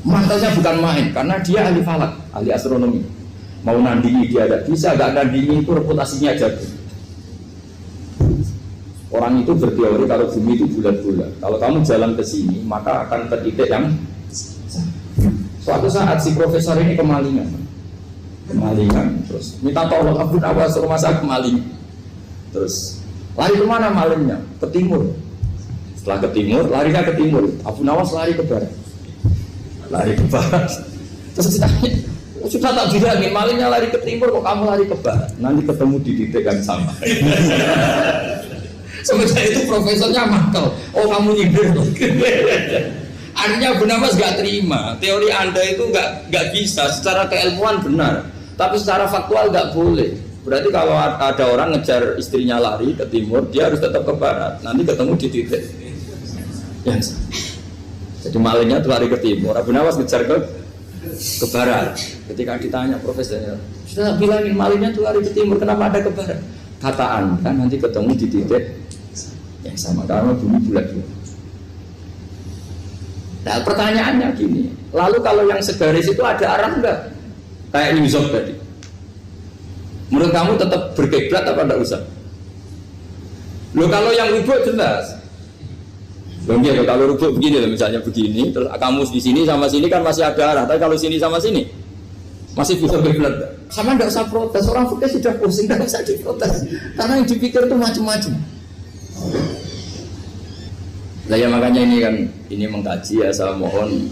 Mantasnya bukan main, karena dia ahli falak, ahli astronomi. Mau nandingi dia tidak bisa, gak nandingi itu reputasinya jago. Orang itu berteori kalau bumi itu bulat-bulat. Kalau kamu jalan ke sini, maka akan ke titik yang suatu saat si profesor ini kemalingan, terus minta tolong Abu Nawas rumah saya kemaling. Terus lari kemana malingnya? Ke timur. Setelah ke timur, larinya ke timur. Abu Nawas lari ke barat. Terus ditanya, sudah tak bilangin malingnya lari ke timur kok kamu lari ke barat? Nanti ketemu di titik yang sama. Sementara itu profesornya mangkel. Oh kamu nyindir. Artinya Abu Nawas gak terima. Teori anda itu gak bisa. Secara keilmuan benar, tapi secara faktual gak boleh. Berarti kalau ada orang ngejar istrinya lari ke timur, dia harus tetap ke barat. Nanti ketemu di titik yang sama. Jadi malingnya tuh lari ke timur, Abu Nawas ngejar ke barat. Ketika ditanya profesornya, sudah bilangin malingnya tuh lari ke timur, kenapa ada ke barat? Kata anda nanti ketemu di titik yang sama karena bumi bulat-bulat. Nah pertanyaannya gini, lalu kalau yang segaris itu ada arah enggak? Kayak New York tadi. Menurut kamu tetap berkiblat apa enggak usah? Loh kalau yang rubuk jelas. Mungkin kalau rukuk begini loh, misalnya begini, terus kamus di sini sama sini kan masih ada arah, tapi kalau sini sama sini masih bisa berbelat. Sama tidak usah protes, orang fikih sudah pusing, tidak usah diprotes, karena yang dipikir itu macam-macam. Nah ya makanya ini kan, ini mengkaji ya, saya mohon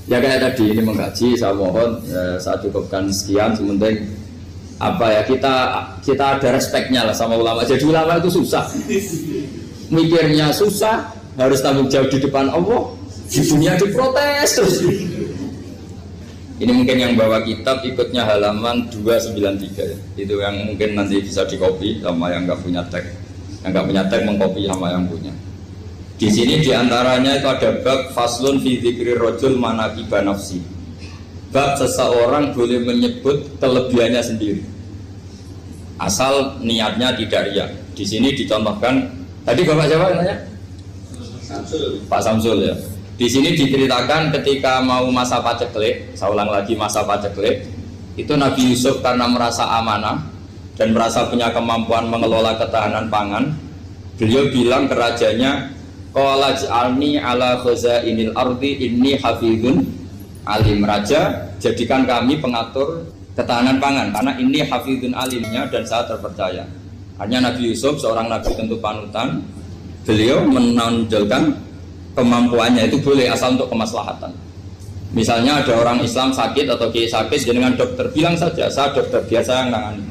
ya kayak tadi ini mengkaji, saya mohon saya cukupkan sekian, sementing apa ya kita ada respeknya lah sama ulama. Jadi ulama itu susah, mikirnya susah, harus tanggung jawab di depan Allah, di dunia diprotes terus. Ini mungkin yang bawa kitab ikutnya halaman 293 ya. Itu yang mungkin nanti bisa dikopi sama yang nggak punya tag. Yang nggak punya tag mengkopi sama yang punya. Di sini diantaranya itu ada bab faslun fi dzikri rajul manaqiba nafsi. Bab seseorang boleh menyebut kelebihannya sendiri. Asal niatnya tidak riya. Di sini dicontohkan tadi Bapak siapa namanya? Samsul. Pak Samsul ya. Di sini diceritakan ketika mau masa paceklik, saya ulang lagi masa paceklik, itu Nabi Yusuf karena merasa amanah dan merasa punya kemampuan mengelola ketahanan pangan, beliau bilang ke rajanya, qala ij'alni ala khazainil ardi inni hafizun alim. Raja, jadikan kami pengatur ketahanan pangan karena ini hafizun alimnya dan saya terpercaya. Hanya Nabi Yusuf seorang nabi tentu panutan, beliau menonjolkan kemampuannya itu boleh asal untuk kemaslahatan. Misalnya ada orang Islam sakit atau kiai sakit dengan dokter, bilang saja saya dokter biasa yang nangani.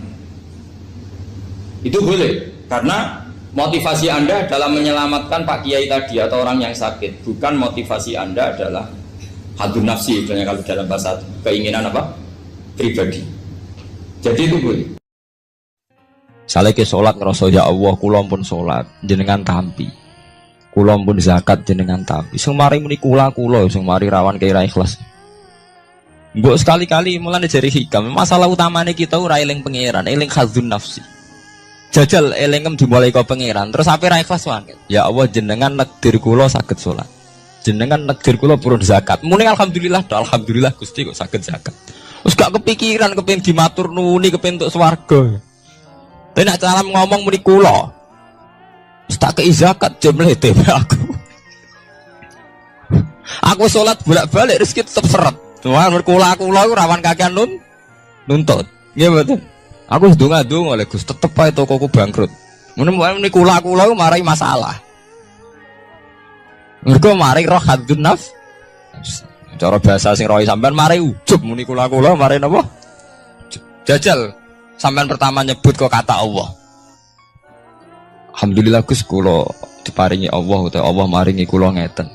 Itu boleh karena motivasi Anda dalam menyelamatkan Pak Kiai tadi atau orang yang sakit, bukan motivasi Anda adalah hadun nafsi, misalnya kalau dalam bahasa keinginan apa? Pribadi. Jadi itu boleh. Saleh ke sholat ngerasa ya Allah kula pun sholat jenengan tampi. Kula pun zakat jenengan tampi. Sing mari muni kula sing mari rawan kira ikhlas. Mbok sekali-kali mulane jari hikam. Masalah utamanya kita ora eling pangeran, eling hadzun nafsi. Jajal elingem dimulai kok pangeran, terus ape ra ikhlas wae. Ya Allah jenengan nekdir kula saged salat. Jenengan nekdir kula purun zakat. Muni alhamdulillah, alhamdulillah Gusti kok saged zakat. Wis gak kepikiran kepengin dimatur nuni kepengin entuk swarga. Tapi nek cara ngomong muni kula tak kei zakat jemlete aku. Aku sholat bolak-balik rezeki tetep seret. Cuma berkula rawan kakean nuntut. Nggih mboten. Aku ndonga-ndonga oleh Gus tetep ae tokoku bangkrut. Muni kula marai masalah. Mergo mari roh hadun nafs. Cara bahasa sing rohi sampean mari ujub muni kula mari napa? Jajal sampean pertama nyebut kok kata Allah. Alhamdulillah Gus kula diparingi Allah utawa Allah maringi kula ngeten.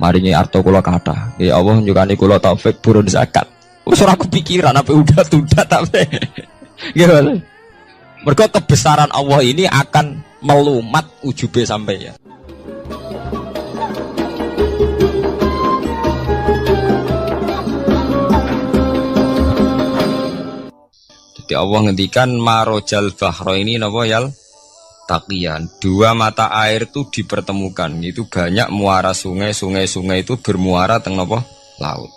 Maringi arta kula kathah. Ya Allah nyukani kula taufik purun zakat. Wis ora kepikiran apa udah tapi. Nggih. Mergo kebesaran Allah ini akan melumat ujube sampai ya. Jadi Allah ngendikan marojal bahro ini napa yal? Taqiyan, dua mata air itu dipertemukan. Itu banyak muara sungai itu bermuara teng napa? Laut.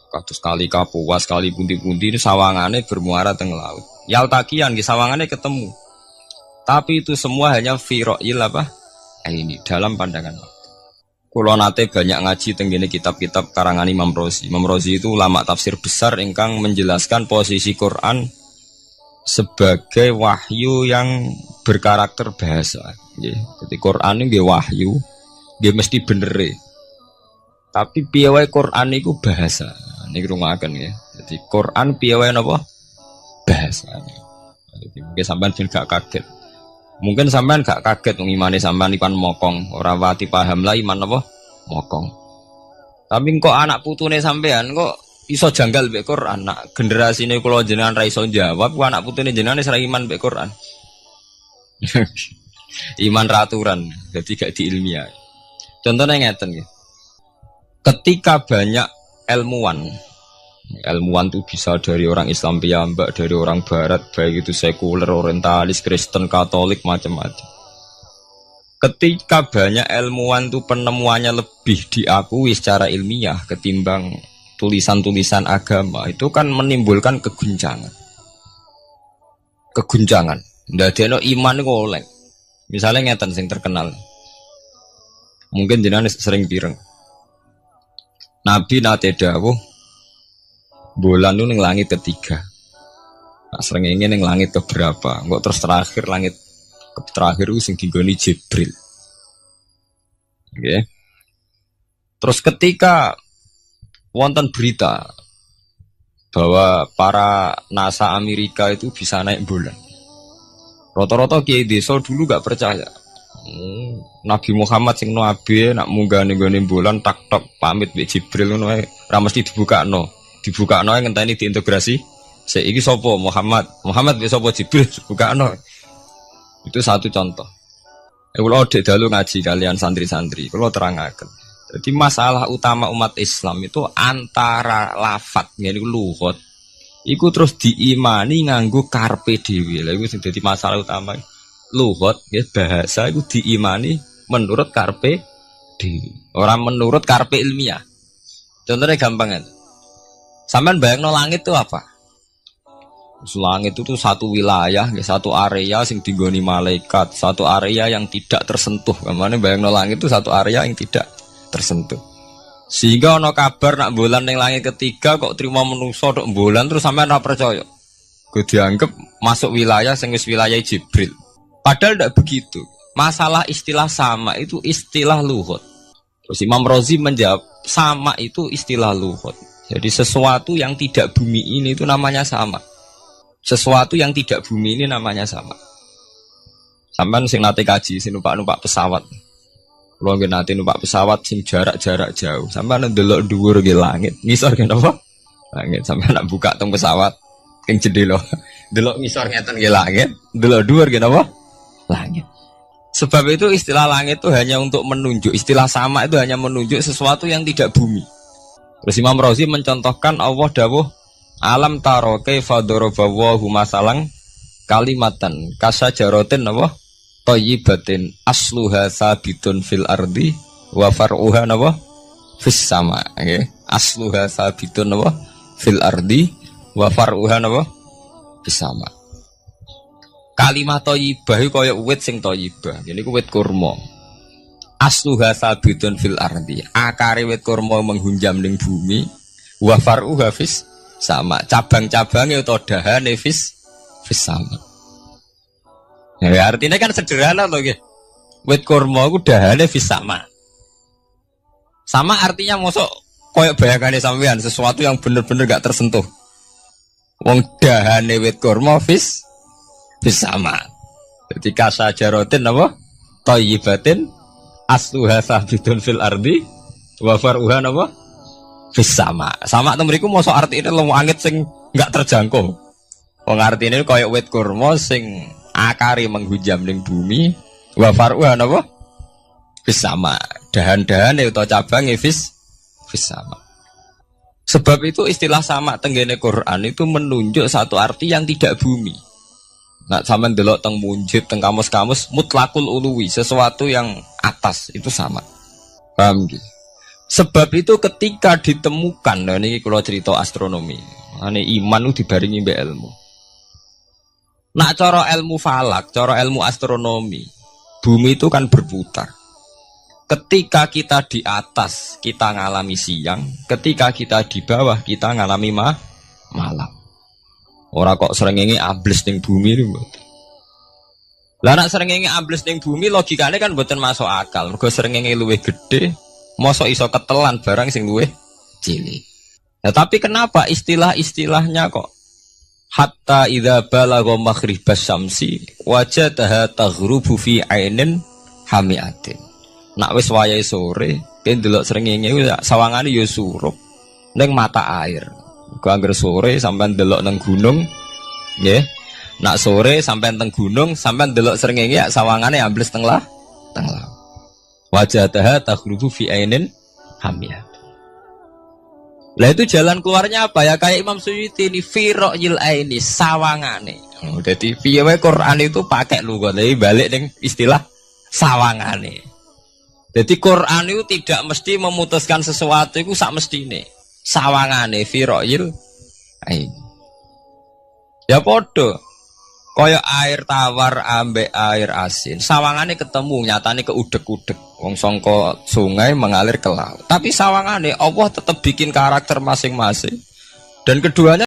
Kados kali Kapuas, kali pundi-pundi ini sawangane bermuara teng laut. Yal taqiyan di sawangane ketemu. Tapi itu semua hanya firoil apa? Ini dalam pandangan. Kula nate banyak ngaji teng ngene kitab-kitab karangan Imam Rozi. Imam Rozi itu ulama tafsir besar ingkang menjelaskan posisi Quran sebagai wahyu yang berkarakter bahasa. Jadi Quran ini wahyu, dia mesti bener. Tapi piye wae Quran itu bahasa. Niki rungaken ya. Jadi Quran piye wae napa? Bahasa. Jadi mungkin sampean gak kaget. Mungkin sampean gak kaget wong imane sampean ikan mokong, ora wati paham lah iman napa? Mokong. Tapi kok anak putune sampean kok iso janggal mbek Quran. Nak generasine kula jenengan ra iso jawab, ku anak putune jenengan wis ra iman mbek Quran. Iman raturan, jadi gak diilmiah. Contohnya ngeten nggih. Ketika banyak ilmuwan itu bisa dari orang Islam piyambak, dari orang Barat, baik itu sekuler, orientalis, Kristen, Katolik, macam-macam. Ketika banyak ilmuwan itu penemuannya lebih diakui secara ilmiah ketimbang tulisan-tulisan agama, itu kan menimbulkan keguncangan. Ndadekno iman iku oleh. Misalnya ngeten sing terkenal. Mungkin jenengan sering pireng. Nabi nate dawuh bulan itu ning langit ketiga. Nah, srengenge ning langit keberapa? Engko terus terakhir langit terakhir itu sing digoni Jibril. Oke. Terus ketika wonten berita bahwa para NASA Amerika itu bisa naik bulan. Rata-rata kiai desa dulu gak percaya. Nabi Muhammad sing nabi nak munggah ning gone bulan tak tok pamit mbek Jibril ngono ae ora mesti dibukakno. Dibukakno ngenteni diintegrasi. Saiki sapa Muhammad? Muhammad wis sapa Jibril bukakno. Itu satu contoh. Kula dek dalu ngaji kalian santri-santri, kula terangaken. Jadi masalah utama umat Islam itu antara lafadz ngene iku lugat. Iku terus diimani nganggo karpe dhewe. Lha iku sing dadi masalah utama. Lugat ya bahasa itu diimani menurut karpe dhewe, ora menurut karpe ilmiah. Contohnya gampang kan. Sampean bayangno langit itu apa? Langit itu satu wilayah, satu area sing digoni malaikat, satu area yang tidak tersentuh. Kamane bayangno langit itu satu area yang tidak tersentuh. Sehingga ana kabar nak bulan ning langit ketiga kok trimo menungso tok bulan terus sampean ora percaya. Gue dianggap masuk wilayah sing wis wilayah Jibril. Padahal tidak begitu. Masalah istilah sama itu istilah lughat. Terus Imam Razi menjawab sama itu istilah lughat. Jadi sesuatu yang tidak bumi ini itu namanya sama. Sesuatu yang tidak bumi ini namanya sama. Sampeyan sing nate kaji sing numpak pesawat. Kulo nggih nate numpak pesawat sing jarak-jarak jauh. Sampeyan ndelok dhuwur nggih langit. Ngisor nggih napa? Langit. Sampeyan nak buka teng pesawat king jendela. Delok ngisor ngeten nggih langit, delok dhuwur nggih napa? Langit. Sebab itu istilah langit itu hanya untuk menunjuk, istilah sama itu hanya menunjuk sesuatu yang tidak bumi. Terus Imam Razi mencontohkan Allah dawuh alam taro kaifa daraballahu masalan kalimatan kasajaratin apa thayyibatin asluha sabitun fil ardi wa far'uha apa fis sama. Okay. Asluha sabitun apa fil ardi wa far'uha apa fis sama. Kalimat thayyibah iku kaya wit sing thayyibah. Jadi ku wit kurma. Asluha sabitun fil ardi. Akare wit kurma menghunjam ning bumi. Wa far'uha fis sama. Cabang-cabangnya utawa dahane fis sama. Ya artinya kan sederhana loh nggih. Wit kurma ku dahane fis sama. Sama artinya mosok koyo bayangane sampean sesuatu yang bener-bener gak tersentuh. Wong dahane wit kurma fis sama. Jadi kasajaratin apa? Thayyibatin asluha sabitun fil ardi wa far'uha apa? Fis sama. Sama to mriku mosok artine lemu angit sing enggak terjangkau. Wong artine kaya wit kurma sing akare menghujam ning bumi wa far'uha apa? Fis sama. Dahan-dahane utawa cabange fis sama. Sebab itu istilah sama tenggene Quran itu menunjuk satu arti yang tidak bumi. Nak sampean delok teng munjid teng kamus-kamus mutlakul uluwi, sesuatu yang atas itu sama. Paham gitu? Sebab itu ketika ditemukan, nah ini kalau cerita astronomi, ane iman itu dibaringi mbek ilmu. Nak cara ilmu falak, cara ilmu astronomi, bumi itu kan berputar. Ketika kita di atas, kita ngalami siang. Ketika kita di bawah, kita ngalami malam. Ora kok srengenge ambles ning bumi niku. Lah nek srengenge ambles ning bumi logikane kan mboten masuk akal. Mergo srengenge luwih gedhe, mosok iso ketelan barang sing luwih cilik. Nah, tapi kenapa istilah-istilahnya kok hatta idza balagha maghribas syamsi wajadaha taghrubu fi ainin hamiatin. Nak wis wayahe sore, ben delok srengenge sawangane ya surup ning mata air. Angger sore sampean delok nang gunung, nggih. Nak sore sampean teng gunung, sampean delok srengenge ya sawangane ambles teng laut. Wajadaha taghrubu fi ainin hamiyah. Lah itu jalan keluarnya apa ya? Kayak Imam Suyuti ini fi ra'yil aini sawangane. Jadi piye wae Quran itu pakai lugat, balik ning istilah sawangane. Jadi Quran itu tidak mesti memutuskan sesuatu itu sak mestine. Sawangane fi ra'yil aini. Ya podo. Kaya air tawar ambek air asin, sawangane ketemu, nyatane keudek-udek. Wong sangka sungai mengalir ke laut. Tapi sawangane Allah tetap bikin karakter masing-masing. Dan keduanya